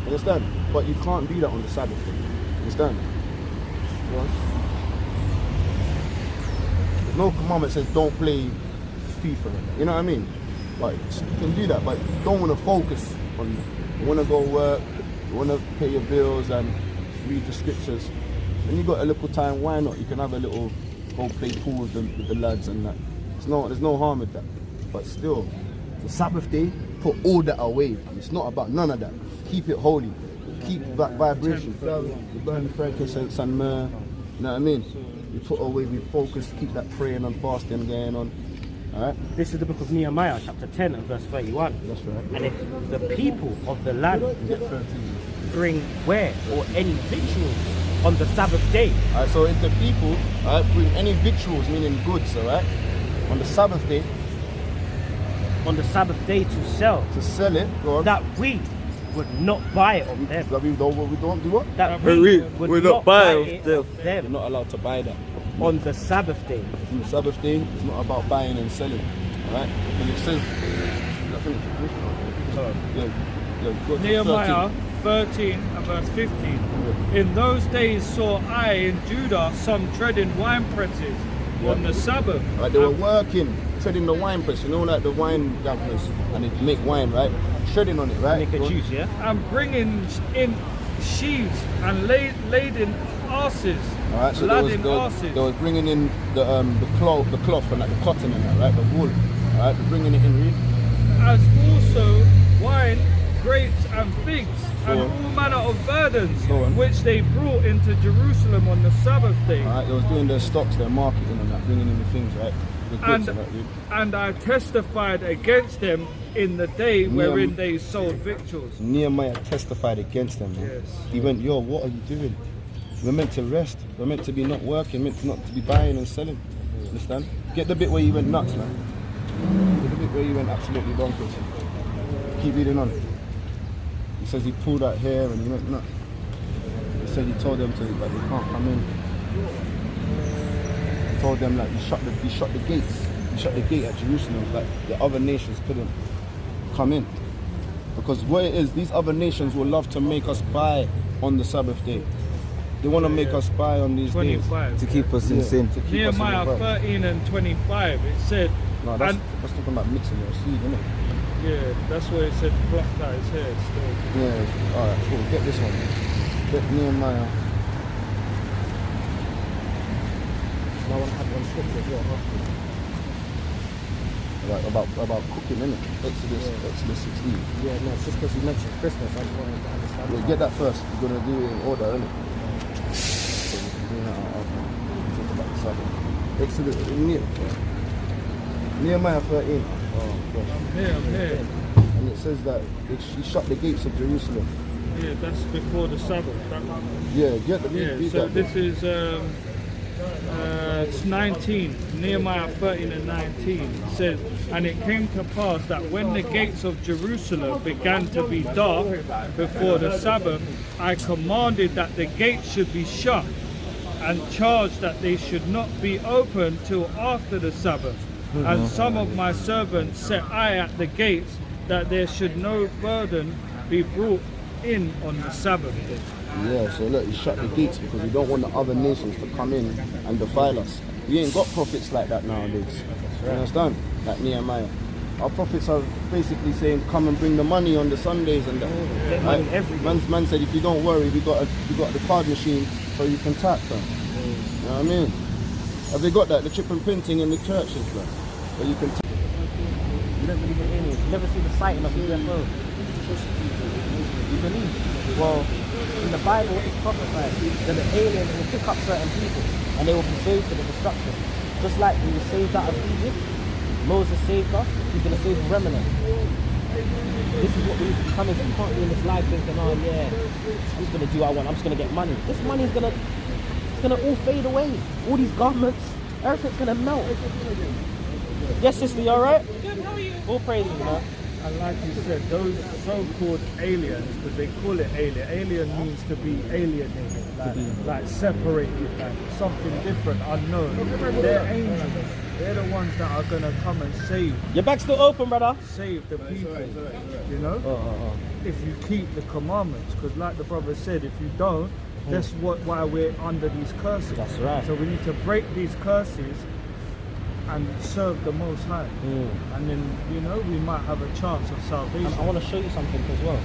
Understand? But you can't do that on the Sabbath day. Understand? There's no commandment that says don't play FIFA. You know what I mean? Like, you can do that, but you don't want to focus on it. You want to go work, you want to pay your bills and read the scriptures. When you got a little time, why not? You can have a little, go play pool with the lads and that. There's no harm with that. But still, the Sabbath day, put all that away. It's not about none of that. Keep it holy. Keep that vibration. You burn frankincense and myrrh. You know what I mean? We put away, we focus, keep that praying and fasting going on. Alright? This is the book of Nehemiah, chapter 10 and verse 31. That's right. And if the people of the land bring ware or any victuals on the Sabbath day. Alright, so if the people bring any victuals, meaning goods, alright, on the Sabbath day, On the Sabbath day to sell it, go on. that we would not buy it of them. That we don't do what? That We would not not buy buy of it them. of You're them not allowed to buy that. on the Sabbath day. On the Sabbath day, it's not about buying and selling. Alright? And it says, go to Nehemiah 13 and verse 15. In those days saw I in Judah some treading wine presses on the Sabbath. Right, they were working, treading the wine press, you know, like the wine gatherers, and they make wine, right? Treading on it, right? Make a juice, yeah? And bringing in sheaves and laden asses. Alright, so laden they asses. was bringing in the cloth and like the cotton and that, right? The wool. Alright, they're bringing it in, read. As also wine, grapes and figs and Go on. all manner of burdens Go on. which they brought into Jerusalem on the Sabbath day. Alright, they was doing their stocks, their marketing and that, bringing in the things, right? The goods and that, dude. And I testified against them in the day wherein they sold victuals. Nehemiah testified against them, man. Yes. He went, yo, what are you doing? We're meant to rest. We're meant to be not working, meant to not to be buying and selling. Understand? Get the bit where you went nuts, man. Get the bit where you went absolutely bonkers. Keep reading on. He says he pulled out hair and he went nuts. He said he told them that they can't come in. He told them like he shut the gates. He shut the gate at Jerusalem, like the other nations couldn't come in. Because what it is, these other nations will love to make us buy on the Sabbath day. They want to make us buy on these 25. days. To keep us in sin. To keep us in the Nehemiah world. 13 and 25, it said, No, that's talking about mixing your seed, isn't it? yeah, that's where it said plucked out his hair still. Yeah, alright, cool. Get this one. Get Nehemiah. No one had one scripture as well after. Right, about cooking, innit? Exodus 16. Yeah, no, it's just because you mentioned Christmas, I just wanted to understand. Yeah, get that first. We're going to do it in order, innit? So we can do that after. Talk about the Sabbath. Exodus, Nehemiah 13. Oh, gosh. I'm here. And it says that he shut the gates of Jerusalem. Yeah, that's before the Sabbath. Yeah, get the Yeah, read so that. this is it's 19, Nehemiah 13 and 19. It says, and it came to pass that when the gates of Jerusalem began to be dark before the Sabbath, I commanded that the gates should be shut and charged that they should not be opened till after the Sabbath. And some of my servants set I at the gates that there should no burden be brought in on the Sabbath day. Yeah, so look, he shut the gates because we don't want the other nations to come in and defile us. We ain't got prophets like that nowadays. You understand? Like Nehemiah. Our prophets are basically saying, come and bring the money on the Sundays and that. Get money every day. Man said, if you don't worry, we got the card machine so you can tap them. You know what I mean? Have they got that? The chip and printing in the churches, like, where you can. You don't believe in aliens. You never see the sighting of a UFO. You believe? Well, in the Bible, it's prophesied that the aliens will pick up certain people and they will be saved to the destruction. Just like we were saved out of Egypt, Moses saved us, he's going to save the remnant. This is what we need to come into. You can't be in this life thinking, oh yeah, I'm just going to do what I want, I'm just going to get money. This money is going to all fade away. All these garments, everything's going to melt. Yes, sister, you alright? Good, how are you? All praises, man. And like you said, those so-called aliens, because they call it alien. Alien means to be alienated, like separated, like something different, unknown. They're angels. They're the ones that are gonna come and save Your bag's still open, brother. the people. You know, if you keep the commandments, because like the brother said, if you don't, that's why we're under these curses. That's right. So we need to break these curses and serve the Most High, and then you know we might have a chance of salvation. And I want to show you something as well.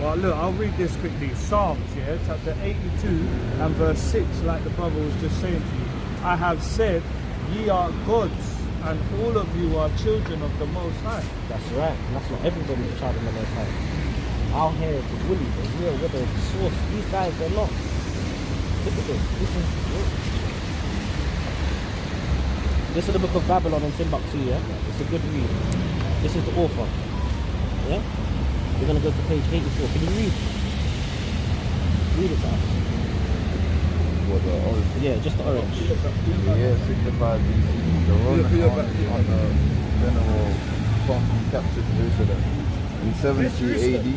Well, look, I'll read this quickly. Psalms, yeah, chapter 82 and verse 6, like the brother was just saying to you. I have said, ye are gods, and all of you are children of the Most High. That's right. And that's not everybody's a child of the Most High. Our hair is woolly, they're real, with a source. These guys, they're not. Look at this. This is the book of Babylon in Timbuktu, yeah? It's a good read. This is the author. Yeah? We're going to go to page 84. Can you read? Read it to us. What, the orange? Yeah, just the orange. Yeah, 65 BC. The Roman army under General Pompey captured Jerusalem in 70 AD.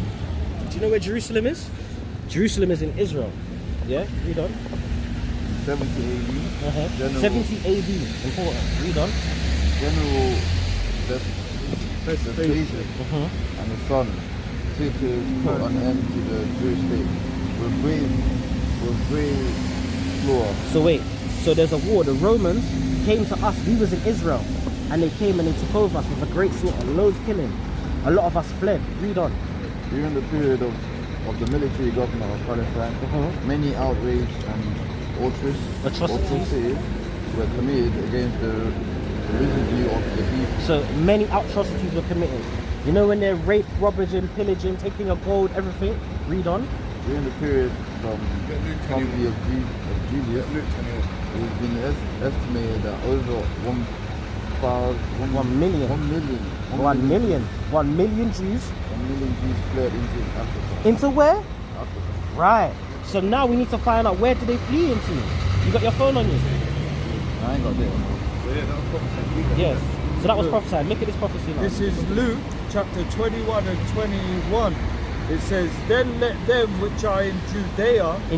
Do you know where Jerusalem is? Jerusalem is in Israel. Yeah? Read on. 70 AD. General, 70 AD. Important. Read on. General Vespasian and his son Titus put an end to the Jewish state with great slaughter. So wait. So there's a war. The Romans came to us. We was in Israel. And they came and they took over us with a great slaughter. Loads killing. A lot of us fled. Read on. During the period of the military governor of Palestine, many outrage and atrocities were committed against the residue of the people. So many atrocities were committed. You know when they're rape, robbing, pillaging, taking your gold, everything? Read on. During the period from Pompey of Julius, it has been estimated that over 1 million. 1 million. 1 million Jews. 1 million Jews fled into Africa. Into where? Africa. Right. So now we need to find out where did they flee into. You got your phone on you? I ain't got that. Yes. So that was prophesied. Look at this prophecy now. This is Luke chapter 21 and 21. It says, then let them which are in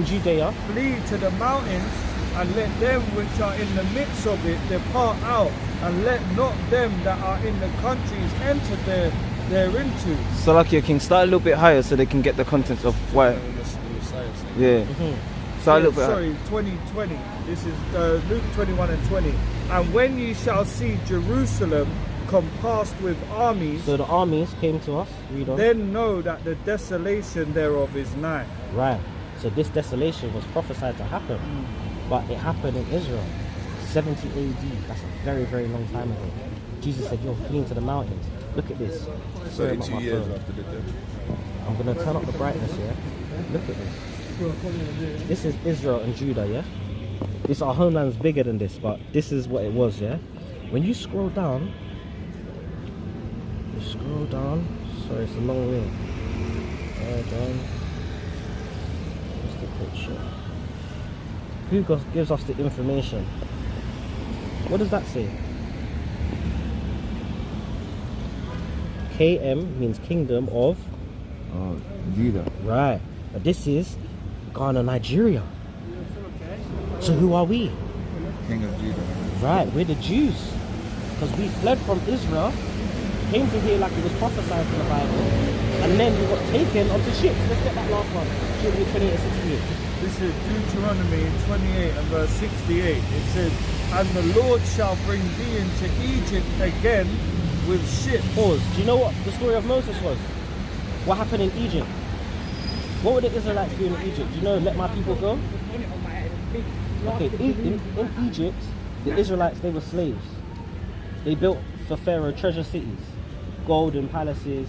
Judea flee to the mountains, and let them which are in the midst of it depart out, and let not them that are in the countries enter thereinto. So like King, start a little bit higher so they can get the contents of why. Yeah. Start a little bit higher. Sorry, 20. This is Luke 21 and 20. And when ye shall see Jerusalem compassed with armies, So the armies came to us. Read on. then know that the desolation thereof is nigh. Right. So this desolation was prophesied to happen. But it happened in Israel. 70 AD. That's a very, very long time ago. Jesus said, you're fleeing to the mountains. Look at this. Sorry about 32 my years phone. after the death. I'm going to turn up the brightness, yeah? Look at this. This is Israel and Judah, yeah? This, our homeland's bigger than this, but this is what it was, yeah? When you scroll down, sorry, it's a long way. Down. What's the picture? Who gives us the information? What does that say? KM means kingdom of... Judah. Right. But this is Ghana, Nigeria. So who are we? King of Judah. Right, we're the Jews. Because we fled from Israel, came to here like it was prophesied in the Bible, and then we got taken onto ships. Let's get that last one. Deuteronomy 28 and 68. This is Deuteronomy 28 and verse 68. It says, and the Lord shall bring thee into Egypt again with ships. Pause. Do you know what the story of Moses was? What happened in Egypt? What were the Israelites doing in Egypt? Do you know, let my people go? Okay, in Egypt, the Israelites, they were slaves. They built for Pharaoh treasure cities, golden palaces.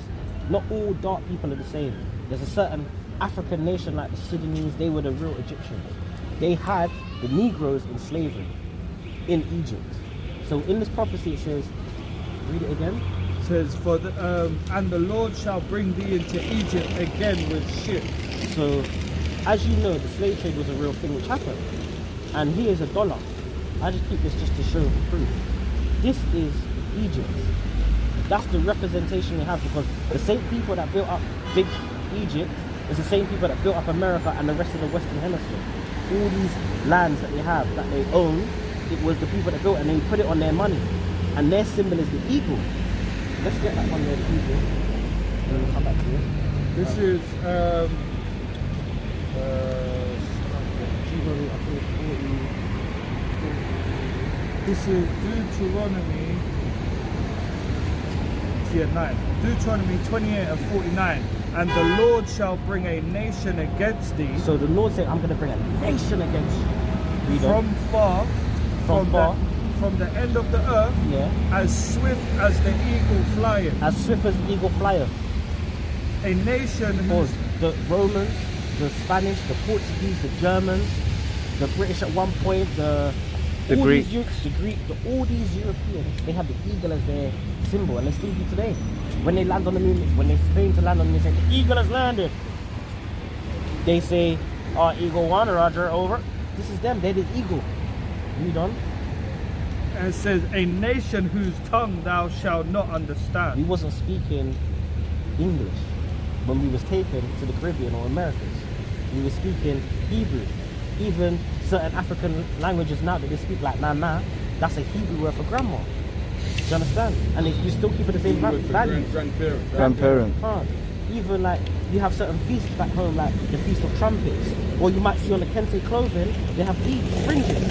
Not all dark people are the same. There's a certain African nation like the Sudanese, they were the real Egyptians. They had the Negroes in slavery in Egypt. So in this prophecy it says, read it again. It says, and the Lord shall bring thee into Egypt again with ships. So, as you know, the slave trade was a real thing which happened. And here's a dollar. I just keep this just to show the proof. This is Egypt. That's the representation we have, because the same people that built up big Egypt is the same people that built up America and the rest of the Western Hemisphere. All these lands that they have, that they own, it was the people that built it, and they put it on their money. And their symbol is the eagle. Let's get that one there, the eagle. And then we'll come back to it. This is Deuteronomy, I think, 40. this is Deuteronomy 9. Deuteronomy 28 and 49. And the Lord shall bring a nation against thee. So the Lord said, I'm going to bring a nation against you. Read on. From the end of the earth, Yeah. as swift as the eagle flyeth. As swift as the eagle flyeth. A nation Or whose the Romans, the Spanish, the Portuguese, the Germans, the British at one point, The all Greek. these the Greek, all these Europeans, they have the eagle as their symbol, and they still do today. When they land on the moon, when they claim to land on the moon, they say, the eagle has landed. They say, Eagle 1, Roger, over. This is them, they're the eagle. Read on. and it says, a nation whose tongue thou shalt not understand. We wasn't speaking English when we was taken to the Caribbean or Americas. We were speaking Hebrew. Even certain African languages now that they speak, like Nana, that's a Hebrew word for grandma. Do you understand? And you still keep it the same value. Grandparent. Even like you have certain feasts back home, like the Feast of Trumpets, or you might see on the Kente clothing, they have beads, fringes,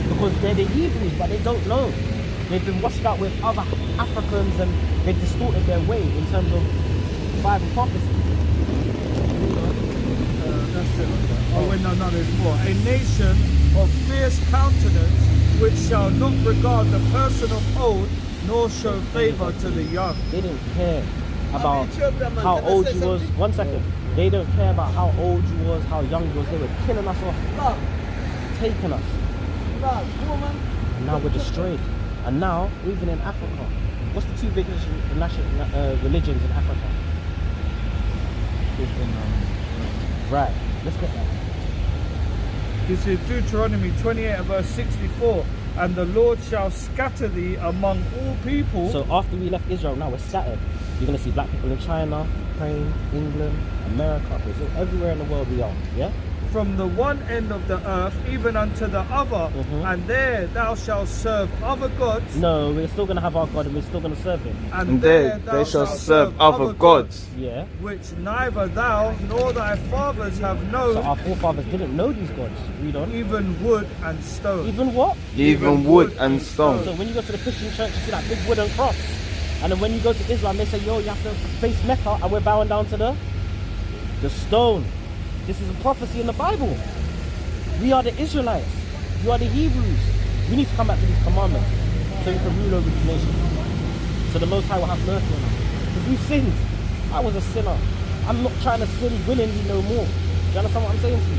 because they're the Hebrews, but they don't know. They've been washed out with other Africans and they've distorted their way in terms of Bible prophecy. That's it. Oh, wait, no, there's more. A nation of fierce countenance, which shall not regard the person of old, nor show favor to the young. They didn't care about how old you was. 1 second. They don't care about how old you was, how young you was. They were killing us off, taking us. And now we're destroyed. And now, even in Africa, what's the two biggest religions in Africa? Right, let's get that. This is Deuteronomy 28 and verse 64. And the Lord shall scatter thee among all people. So after we left Israel, now we're scattered. You're going to see black people in China, Ukraine, England, America, Brazil, everywhere in the world we are, yeah? From the one end of the earth even unto the other, and there thou shalt serve other gods. No, we're still going to have our God and we're still going to serve him. And there thou they shall shalt serve other gods. Yeah. which neither thou nor thy fathers have known, So our forefathers didn't know these gods. Read on. even wood and stone. Even what? Even wood and stone. So when you go to the Christian church, you see that big wooden cross. And then when you go to Islam, they say, yo, you have to face Mecca, and we're bowing down to the stone. This is a prophecy in the Bible. We are the Israelites. You are the Hebrews. We need to come back to these commandments so we can rule over these nations. So the Most High will have mercy on us. Because we've sinned. I was a sinner. I'm not trying to sin willingly no more. Do you understand what I'm saying to you?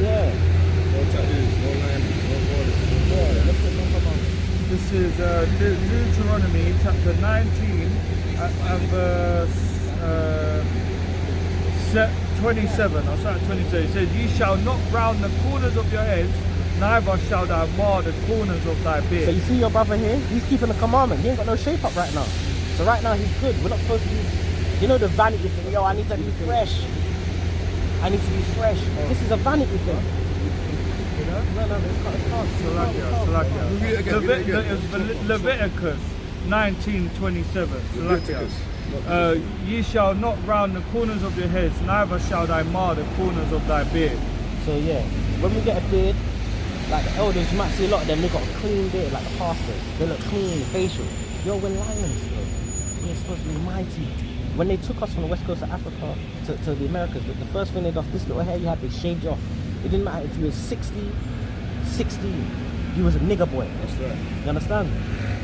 Yeah. No tattoos, no land, no borders. Yeah, let's get no commandments. This is Deuteronomy chapter 19 and verse 27. I'll start at 27. It says, ye shall not round the corners of your heads, neither shall thou mar the corners of thy So beard. you see your brother here? He's keeping the commandment. He ain't got no shape up right now. So right now he's good. We're not supposed to be, you know, the vanity thing. Yo, I need to be fresh. I need to be fresh. This is a vanity thing. No, it's not. Leviticus 19:27. Leviticus. Ye shall not round the corners of your heads, neither shall thou mar the corners of thy beard. So yeah, when we get a beard, like the elders, you might see a lot of them, they got a clean beard, like the pastors. They look clean, facial. Yo, we're lions, bro. We're supposed to be mighty. When they took us from the west coast of Africa to the Americas, the first thing they got, this little hair you had, they shaved you off. It didn't matter if you was 60, 16. You was a nigger boy. That's right. You understand?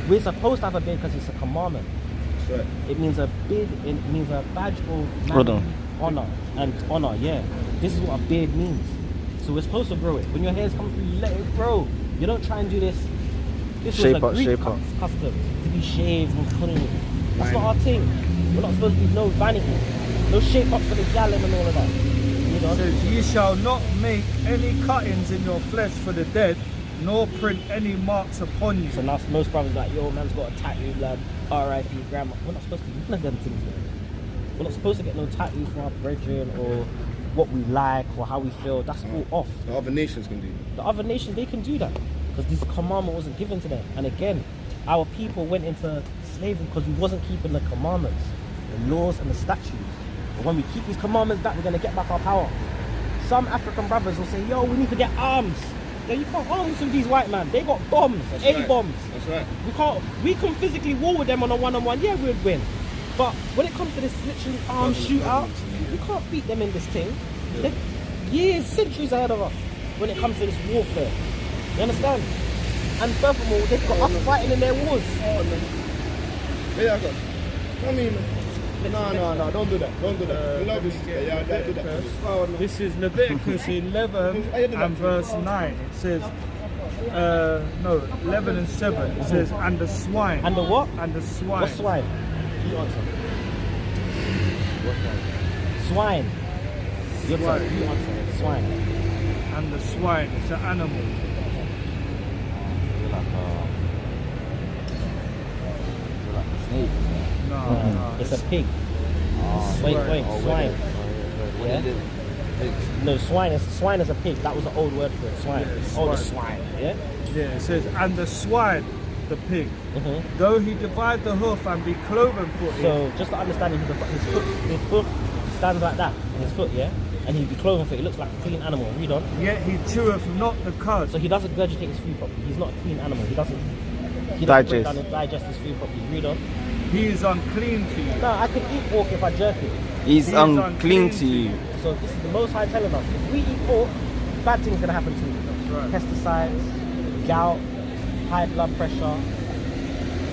We're supposed to have a beard because it's a commandment. That's right. It means a beard. It means a badge of Honor. honor and honor. Yeah, this is what a beard means. So we're supposed to grow it. When your hair's come through, you let it grow. You don't try and do this. This Shape was a up, Greek shape up. custom to be shaved and clean. That's not our thing. We're not supposed to be no vanity, no shape up for the gallon and all of that. You know. It says, "Ye shall not make any cuttings in your flesh for the dead, nor print any marks upon you." So now most brothers like, yo, man's got a tattoo, blood. R.I.P. grandma. We're not supposed to do none of them things. Man. We're not supposed to get no tattoos from our brethren or what we like or how we feel. That's all off. The other nations can do. The other nations, they can do that because this commandment wasn't given to them. And again, our people went into slavery because we wasn't keeping the commandments, the laws and the statutes. But when we keep these commandments back, we're going to get back our power. Some African brothers will say, yo, we need to get arms. Yeah, you can't arm with these white men. They got bombs, That's A right. bombs. That's right. We can physically war with them on a one-on-one. Yeah, we'd win. But when it comes to this literally armed shootout, we can't beat them in this thing. They're years, centuries ahead of us when it comes to this warfare. You understand? And furthermore, they've got us fighting in their wars. Yeah, I got. I mean, no, don't do that. Don't do that. We love this. Yeah, don't do that. This is Leviticus 11 and verse 9. It says, 11 and 7. It says, "And the swine." And the what? And the swine. What's swine? You answer. Swine. Your turn. You answer. Swine. And the swine. It's an animal. Snake. No, It's a pig. Wait, swine. Yeah? No, swine is a pig. That was the old word for it. Swine. Yeah, Oh, the swine. swine. Yeah? Yeah, it says, "And the swine, the pig, though he divide the hoof and be cloven footed." So just to understand, his foot stands like that in his foot, yeah? And he'd be cloven for it. He looks like a clean animal. Read on. Yet he cheweth not the cud. So he doesn't regurgitate his food properly. He's not a clean animal. He doesn't Digest. break down and digest his food properly. Read on. He is unclean to you. No, I could eat pork if I jerk it. He's He's unclean to you. So this is the Most High telling us, if we eat pork, bad things gonna happen to you. right. Pesticides, gout, high blood pressure,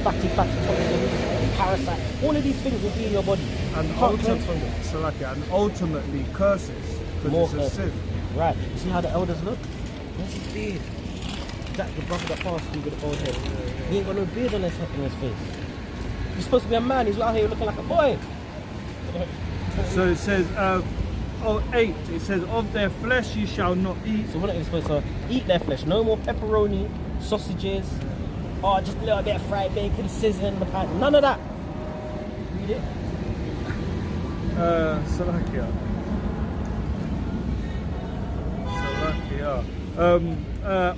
fatty toxins, parasites. All of these things will be in your body. And You can't cleanse from them. ultimately curses, More because it's a curses. sin. Right. You see how the elders look? What's his beard? That's the brother that passed through with the bald head. He ain't got no beard on his head, in his face. He's supposed to be a man. He's out here looking like a boy. So it says, 8, it says, "Of their flesh you shall not eat." So we're not even supposed to eat their flesh. No more pepperoni, sausages, or just a little bit of fried bacon, sizzling the pan. None of that. Read it. Salakia.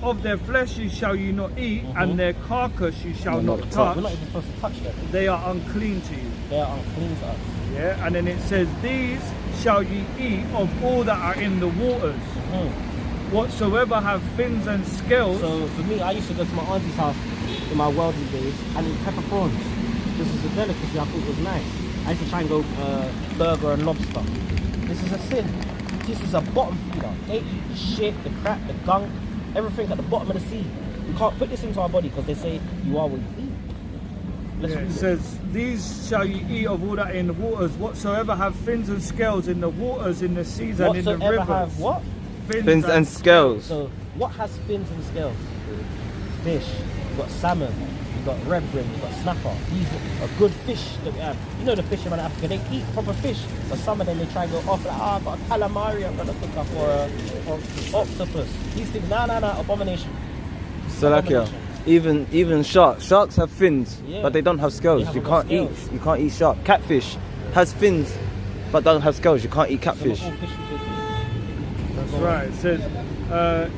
Of their flesh you shall you not eat, and their carcass you shall not touch. We're not even supposed to touch them. They are unclean to you. They are unclean to us. Yeah, and then it says, "These shall ye eat of all that are in the waters, whatsoever have fins and scales." So for me, I used to go to my auntie's house in my worldly days and eat pepper prawns. This is a delicacy. I thought it was nice. I used to try and go burger and lobster. This is a sin. This is a bottom feeder. They eat the shit, the crap, the gunk, everything at the bottom of the sea. We can't put this into our body because they say you are what you eat. Let's Yeah, read it it. says, "These shall ye eat of all that in the waters, whatsoever have fins and scales in the waters, in the seas, and in the Whatsoever rivers." have what? Fins and scales. So what has fins and scales? Fish. You've got salmon. You've got red brim. You've got snapper. These are good fish that we have. You know the fishermen in Africa, they eat proper fish. But some of them they try and go off like, I've got a calamari I'm gonna cook up or octopus. These things, no, abomination. Salakia. Even sharks have fins, Yeah. but they don't have scales. They You haven't got can't scales. eat shark. Catfish has fins, but don't have scales. You can't eat So not catfish. all fish we could eat. That's right. It says,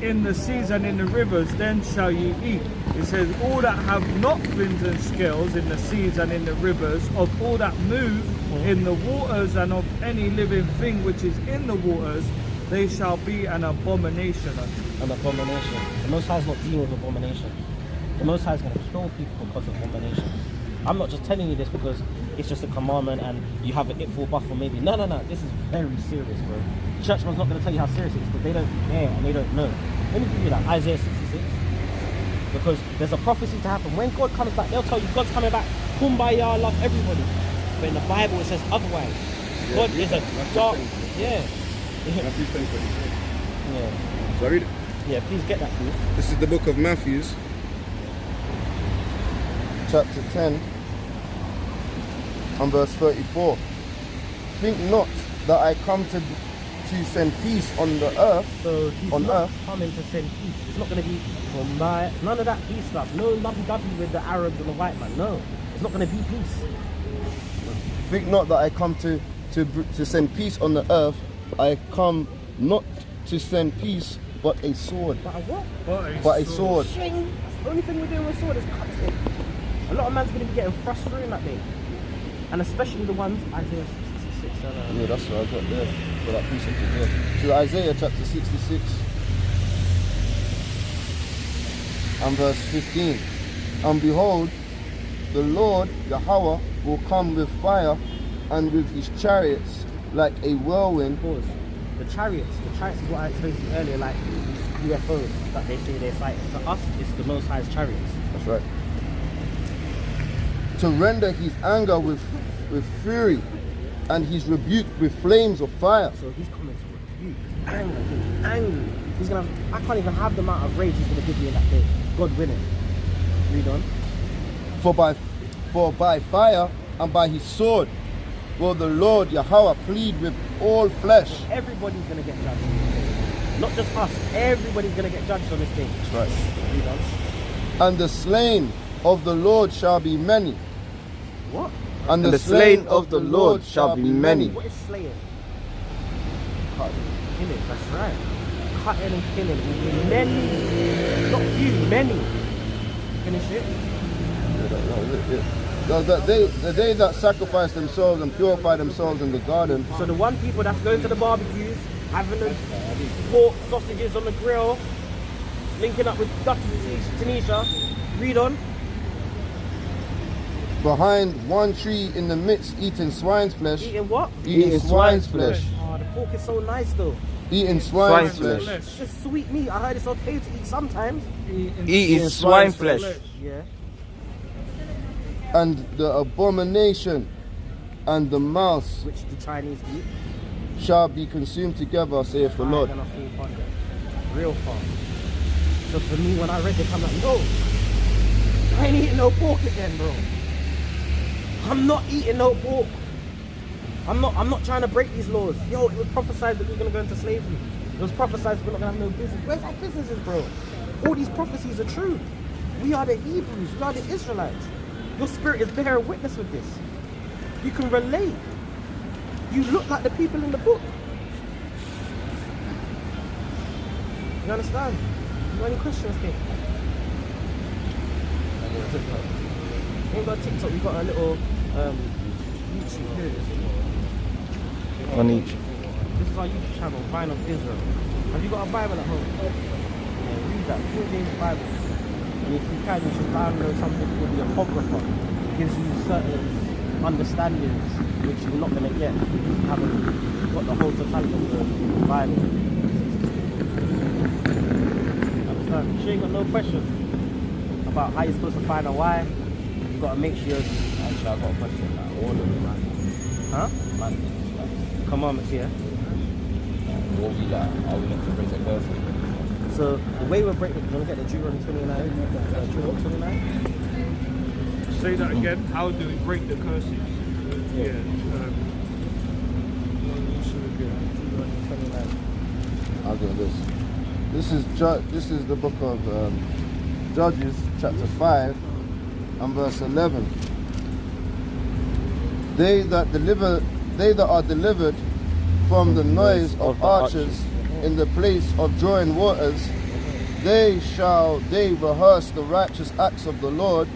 "In the seas and in the rivers, then shall ye eat." It says, "All that have not fins and scales in the seas and in the rivers, of all that move in the waters, and of any living thing which is in the waters, they shall be an abomination unto you." An abomination. The Most High is not dealing with abomination. The Most High is going to kill people because of abomination. I'm not just telling you this because it's just a commandment and you have an itful buffer maybe. No. This is very serious, bro. Churchman's not going to tell you how serious it is because they don't care and they don't know. Let me give you that. Isaiah 66. Because there's a prophecy to happen. When God comes back, they'll tell you God's coming back. Kumbaya, love everybody. But in the Bible it says otherwise. God is a dark. Yeah. Matthew 10:23. Yeah. So I read it. Yeah, please get that, please. This is the book of Matthew, chapter 10 and verse 34. Think not that I come to send peace on the earth. So he's on not earth. coming to send peace. It's not going to be none of that peace stuff. No lovey-dovey with the Arabs and the white man. No, it's not going to be peace. Think not that I come to send peace on the earth. I come not to send peace, but a sword. But a what? But a sword. Shing. That's the only thing we're doing with sword is cutting. A lot of man's going to be getting frustrated that day. And especially the ones, Isaiah 66. Yeah, that's what I got there. For that precept there. So Isaiah chapter 66 and verse 15. And behold, the Lord Yahweh will come with fire and with his chariots like a whirlwind. Pause. The chariots is what I explained to you earlier, like UFOs that they say they're sighting. For us, it's the Most High's chariots. That's right. To render his anger with fury and his rebuke with flames of fire. So he's coming to rebuke, anger, he's angry. He's gonna. I can't even have the amount of rage he's gonna give you in that day. God willing. Read on. For by fire and by his sword will the Lord Yahweh plead with all flesh. Everybody's gonna get judged. Not just us. Everybody's gonna get judged on this day. That's right. Read on. And the slain of the Lord shall be many. What? And the slain of the Lord shall be many. What is slaying? Cutting, killing. That's right. Cutting and killing will be many. Not few, many. Finish it. The day that sacrifice themselves and purify themselves in the garden. So the one people that's going to the barbecues, having the pork sausages on the grill, linking up with Dutch Tanisha. Read on. Behind one tree in the midst, eating swine's flesh. Eating what? Eating swine's flesh. Oh, the pork is so nice though. Eating swine's Swine's flesh. It's just sweet meat. I heard it's okay to eat sometimes. Eating swine flesh. Yeah. And the abomination and the mouse Which the Chinese eat. shall be consumed together, saith the Lord. Gonna fall upon them. Real fun. So for me, when I read this, I'm like, no, I ain't eating no pork again, bro. I'm not eating no pork. I'm not trying to break these laws. Yo, it was prophesied that we're gonna go into slavery. It was prophesied that we're not gonna have no business. Where's our businesses, bro? All these prophecies are true. We are the Hebrews. We are the Israelites. Your spirit is bearing witness with this. You can relate. You look like the people in the book. You understand? You got any questions, kid? We ain't got TikTok, we got a little YouTube here. On each. This is our YouTube channel, Vine of Israel. Have you got a Bible at home? Yeah, read that, King James Bible. And if you can, you should download something called the Apocrypha. It gives you certain understandings which you're not going to get if you haven't got the whole totality of the Bible. Understand? You sure you got no question about how you're supposed to find a why? You got to make sure. Actually, I got a question about all of them, man. Huh? Man, Commandments, yeah. what we like, are we meant to bring the curses? So the way we're breaking, you want to get the Deuteronomy 29? Deuteronomy 29? Say that again. How do we break the curses? Yeah. Deuteronomy 29. I'll do this. This is the book of Judges, chapter 5 and verse 11. They that are delivered from the noise of archers in the place of drawing waters, they rehearse the righteous acts of the Lord,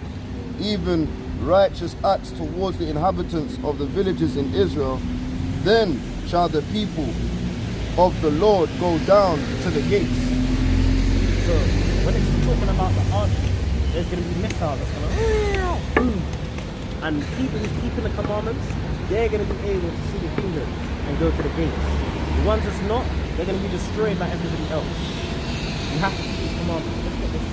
even righteous acts towards the inhabitants of the villages in Israel. Then shall the people of the Lord go down to the gates. So when it's talking about the archers, there's going to be missiles that's going to And people who's keeping the commandments, they're going to be able to see the kingdom and go to the gates. The ones that's not, they're going to be destroyed like everybody else. You have to keep these commandments. Let's get this.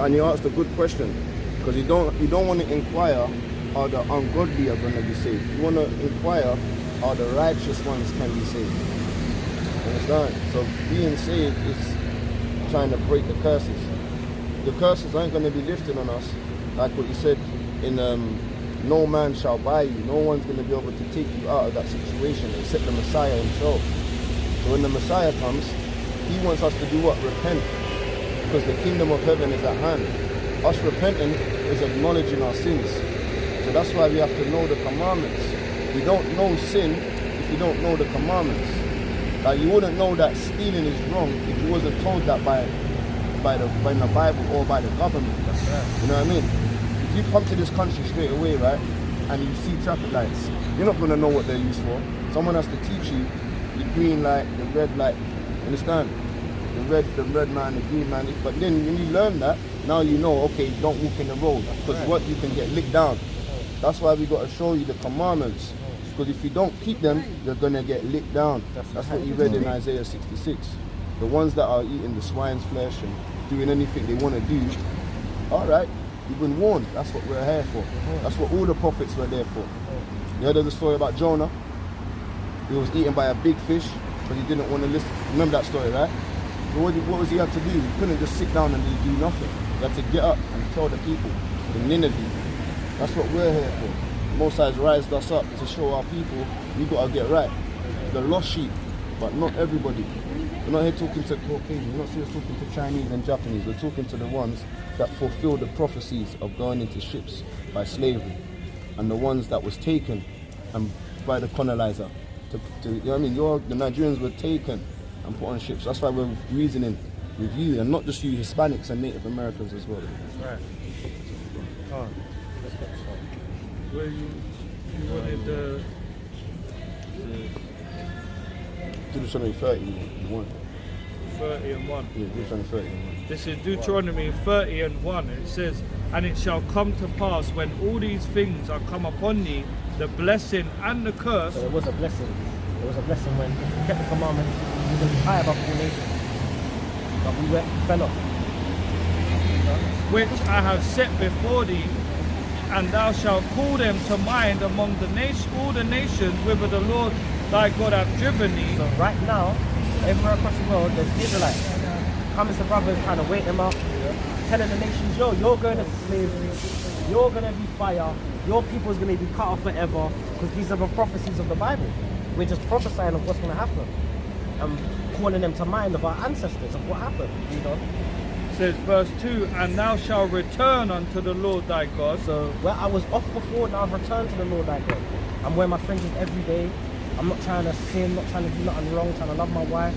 And you asked a good question, because you don't want to inquire how the ungodly are going to be saved. You want to inquire how the righteous ones can be saved. Understand? So being saved is trying to break the curses. The curses aren't going to be lifted on us, like what you said in no man shall buy you. No one's going to be able to take you out of that situation except the Messiah himself. So when the Messiah comes, he wants us to do what? Repent. Because the kingdom of heaven is at hand. Us repenting is acknowledging our sins. So that's why we have to know the commandments. We don't know sin if you don't know the commandments. Like you wouldn't know that stealing is wrong if you wasn't told that by the Bible or by the government. That's right. You know what I mean? If you come to this country straight away, right, and you see traffic lights, you're not gonna know what they're used for. Someone has to teach you the green light, the red light. Understand? The red man, the green man. But then when you learn that, now you know, okay, don't walk in the road. Because what, you can get licked down. That's why we got to show you the commandments. Because if you don't keep them, you're going to get licked down. That's what you read in Isaiah 66. The ones that are eating the swine's flesh and doing anything they want to do, all right, you've been warned. That's what we're here for. That's what all the prophets were there for. You heard of the story about Jonah? He was eaten by a big fish, but he didn't want to listen. Remember that story, right? What was he had to do? He couldn't just sit down and do nothing. He had to get up and tell the people in Nineveh. That's what we're here for. Most High's raised us up to show our people we got to get right. The lost sheep, but not everybody. We're not here talking to Caucasians. We're not here talking to Chinese and Japanese. We're talking to the ones that fulfill the prophecies of going into ships by slavery, and the ones that was taken and by the colonizer. You know what I mean? The Nigerians were taken and put on ships. That's why we're reasoning with you, and not just you, Hispanics and Native Americans as well. That's right. Oh, let's get this one. Where you wanted Deuteronomy 31. 30 and 1. Yeah, Deuteronomy 31. This is Deuteronomy 30 and 1. It says, and it shall come to pass when all these things are come upon thee, the blessing and the curse. So it was a blessing. It was a blessing when if we kept the commandments, we would be high above all nations. But we fell off. Which I have set before thee, and thou shalt call them to mind among the all the nations whither the Lord thy God hath driven thee. So right now, everywhere across the world, there's Israelites coming to brothers trying to wake them up, telling the nations, yo, you're going to slavery, you're going to be fire, your people's going to be cut off forever, because these are the prophecies of the Bible. We're just prophesying of what's going to happen and calling them to mind of our ancestors, of what happened, you know. It says verse 2, and thou shalt return unto the Lord thy God. So where I was off before, now I've returned to the Lord thy God. I'm wearing my fringes every day. I'm not trying to sin, not trying to do nothing wrong, trying to love my wife.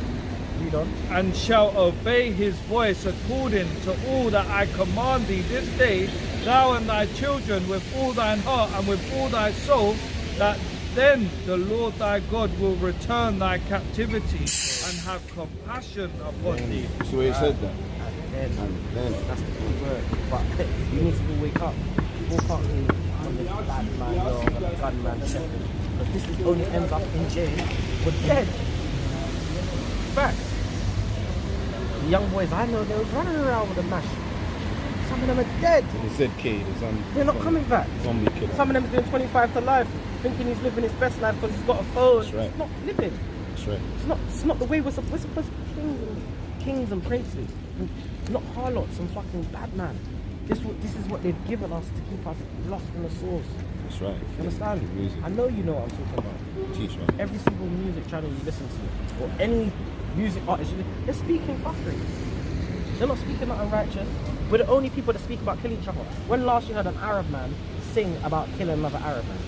Read on. And shalt obey his voice according to all that I command thee this day, thou and thy children with all thine heart and with all thy soul, that then the Lord thy God will return thy captivity and have compassion upon thee. So he said that. And then that's the key word. But you need to wake up. People can't be on this bad man, or the gunman shepherd. But this only ends up in jail or dead. Facts. The young boys I know, they were running around with a mash. Some of them are dead. He said K, they're not coming back. Zombie killer. Some of them are doing 25 to life, thinking he's living his best life because he's got a phone. That's right. It's not living. That's right. It's not the way we're supposed to be kings and princes. Not harlots and fucking bad man. This is what they've given us to keep us lost in the source. That's right. You understand? I know you know what I'm talking about. Teach, right? Every single music channel you listen to, or any music artist, they're speaking fuckery. They're not speaking nothing righteous. We're the only people that speak about killing each other. When last you heard an Arab man sing about killing another Arab man?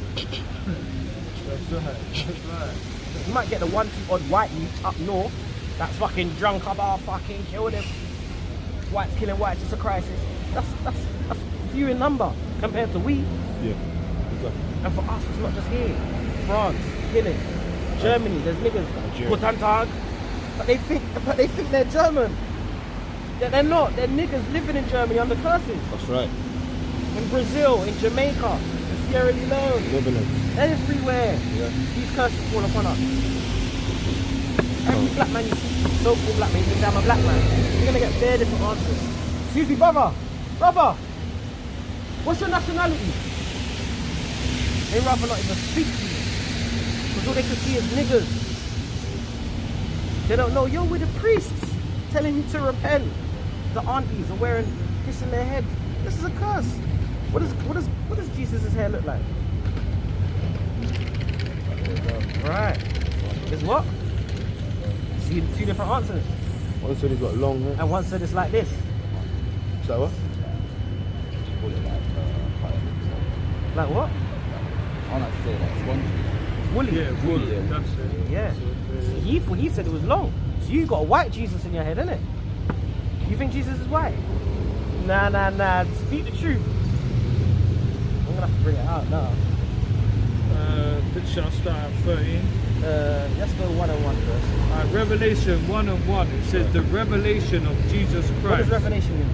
That's right. You might get the 1-2 odd white youth up north that's fucking drunk about fucking kill them. Whites killing whites, it's a crisis. That's few in number compared to we. Yeah, exactly. And for us, it's not just here. France, killing. Germany, there's niggas. Guten Tag. But they think they're German. They're not. They're niggas living in Germany under curses. That's right. In Brazil, in Jamaica, in Sierra Leone, Lebanon. everywhere. Yeah. These curses fall upon us. Every black man you see, so-called black man, you say I'm a black man. You're gonna get bare different answers. Excuse me, brother. What's your nationality? They'd rather not even speak to you. Because all they can see is niggas. They don't know, you're with the priests telling you to repent. The aunties are wearing this in their head. This is a curse. What does Jesus' hair look like? Right. Is what? See two different answers. One said he's got long hair. And one said it's like this. Is that what? Like what? I'm not saying that. Spongy. Woolly. Yeah, woolly. That's it. Yeah. So he said it was long. So you got a white Jesus in your head, innit? You think Jesus is white? Nah. Speak the truth. I'm gonna have to bring it out now. Shall I start at 13? Let's go 101 first. Revelation 1:1. It says the revelation of Jesus What Christ. does revelation mean?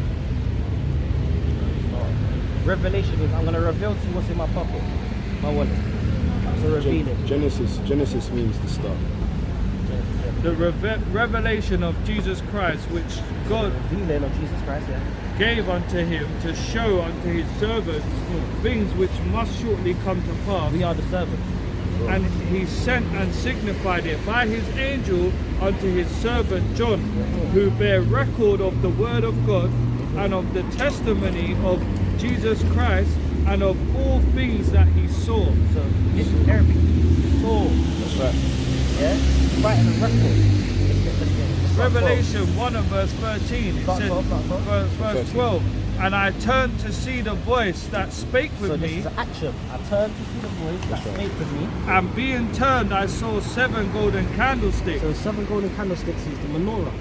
Revelation means I'm gonna reveal to you what's in my pocket. My wallet. So reveal it. Genesis means the start. The revelation of Jesus Christ, which God Revealing of Jesus Christ, yeah. gave unto him to show unto his servants things which must shortly come to pass. We are the servants. And he sent and signified it by his angel unto his servant John, who bear record of the word of God and of the testimony of Jesus Christ and of all things that he saw. So this is Arabic. So That's right. yeah, writing a record. Let's get Revelation 1 and verse 13. It Start says, 12, start 12. verse 12. And I turned to see the voice that spake with So this me. is an action. I turned to see the voice that spake with me. And being turned, I saw 7 golden candlesticks. So 7 golden candlesticks is the menorah.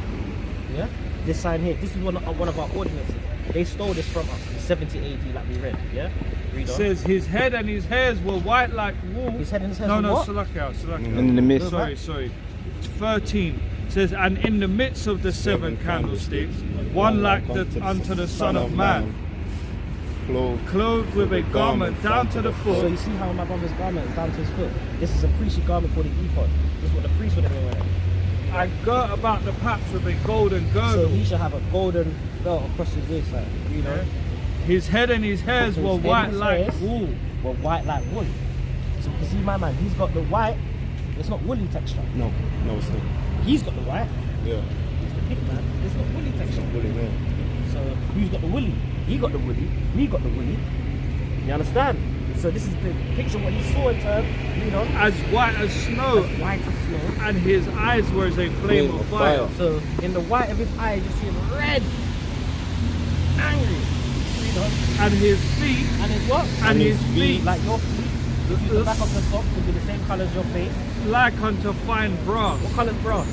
Yeah? This sign here, this is one of our ordinances. They stole this from us in 70 AD like we read. Yeah? Read It on. says his head and his hairs were white like wool. His head and his hairs No, were no, what? Salakia. In the midst. Sorry. 13 says, and in the midst of the 7 candlesticks, one like unto the Son of Man, clothed with a garment down to the So foot. you see how my brother's garment is down to his foot? This is a priestly garment called an ephod. This is what the priest would have been wearing. And girt about the paps with a golden So girdle. he should have a golden belt across his waistline. You know? His head and his hairs So were his head white and his like hairs wool. Were white like wool. So you see my man, he's got the white. It's not woolly texture. No, it's not. He's got the white. Yeah. He's the big man. It's not woolly texture. Bully man. So who's got the woolly? He got the woolly. Me got the woolly. You understand? So this is the picture of what he saw in turn. Read on. As white as snow, As white as snow. and his eyes were as a flame of fire. So in the white of his eye, you see him red, angry. Read on. And his feet, And his what? and his feet, Like your feet. If you the back of the socks will be the same colour as your face. like unto fine brass. What colour is brass?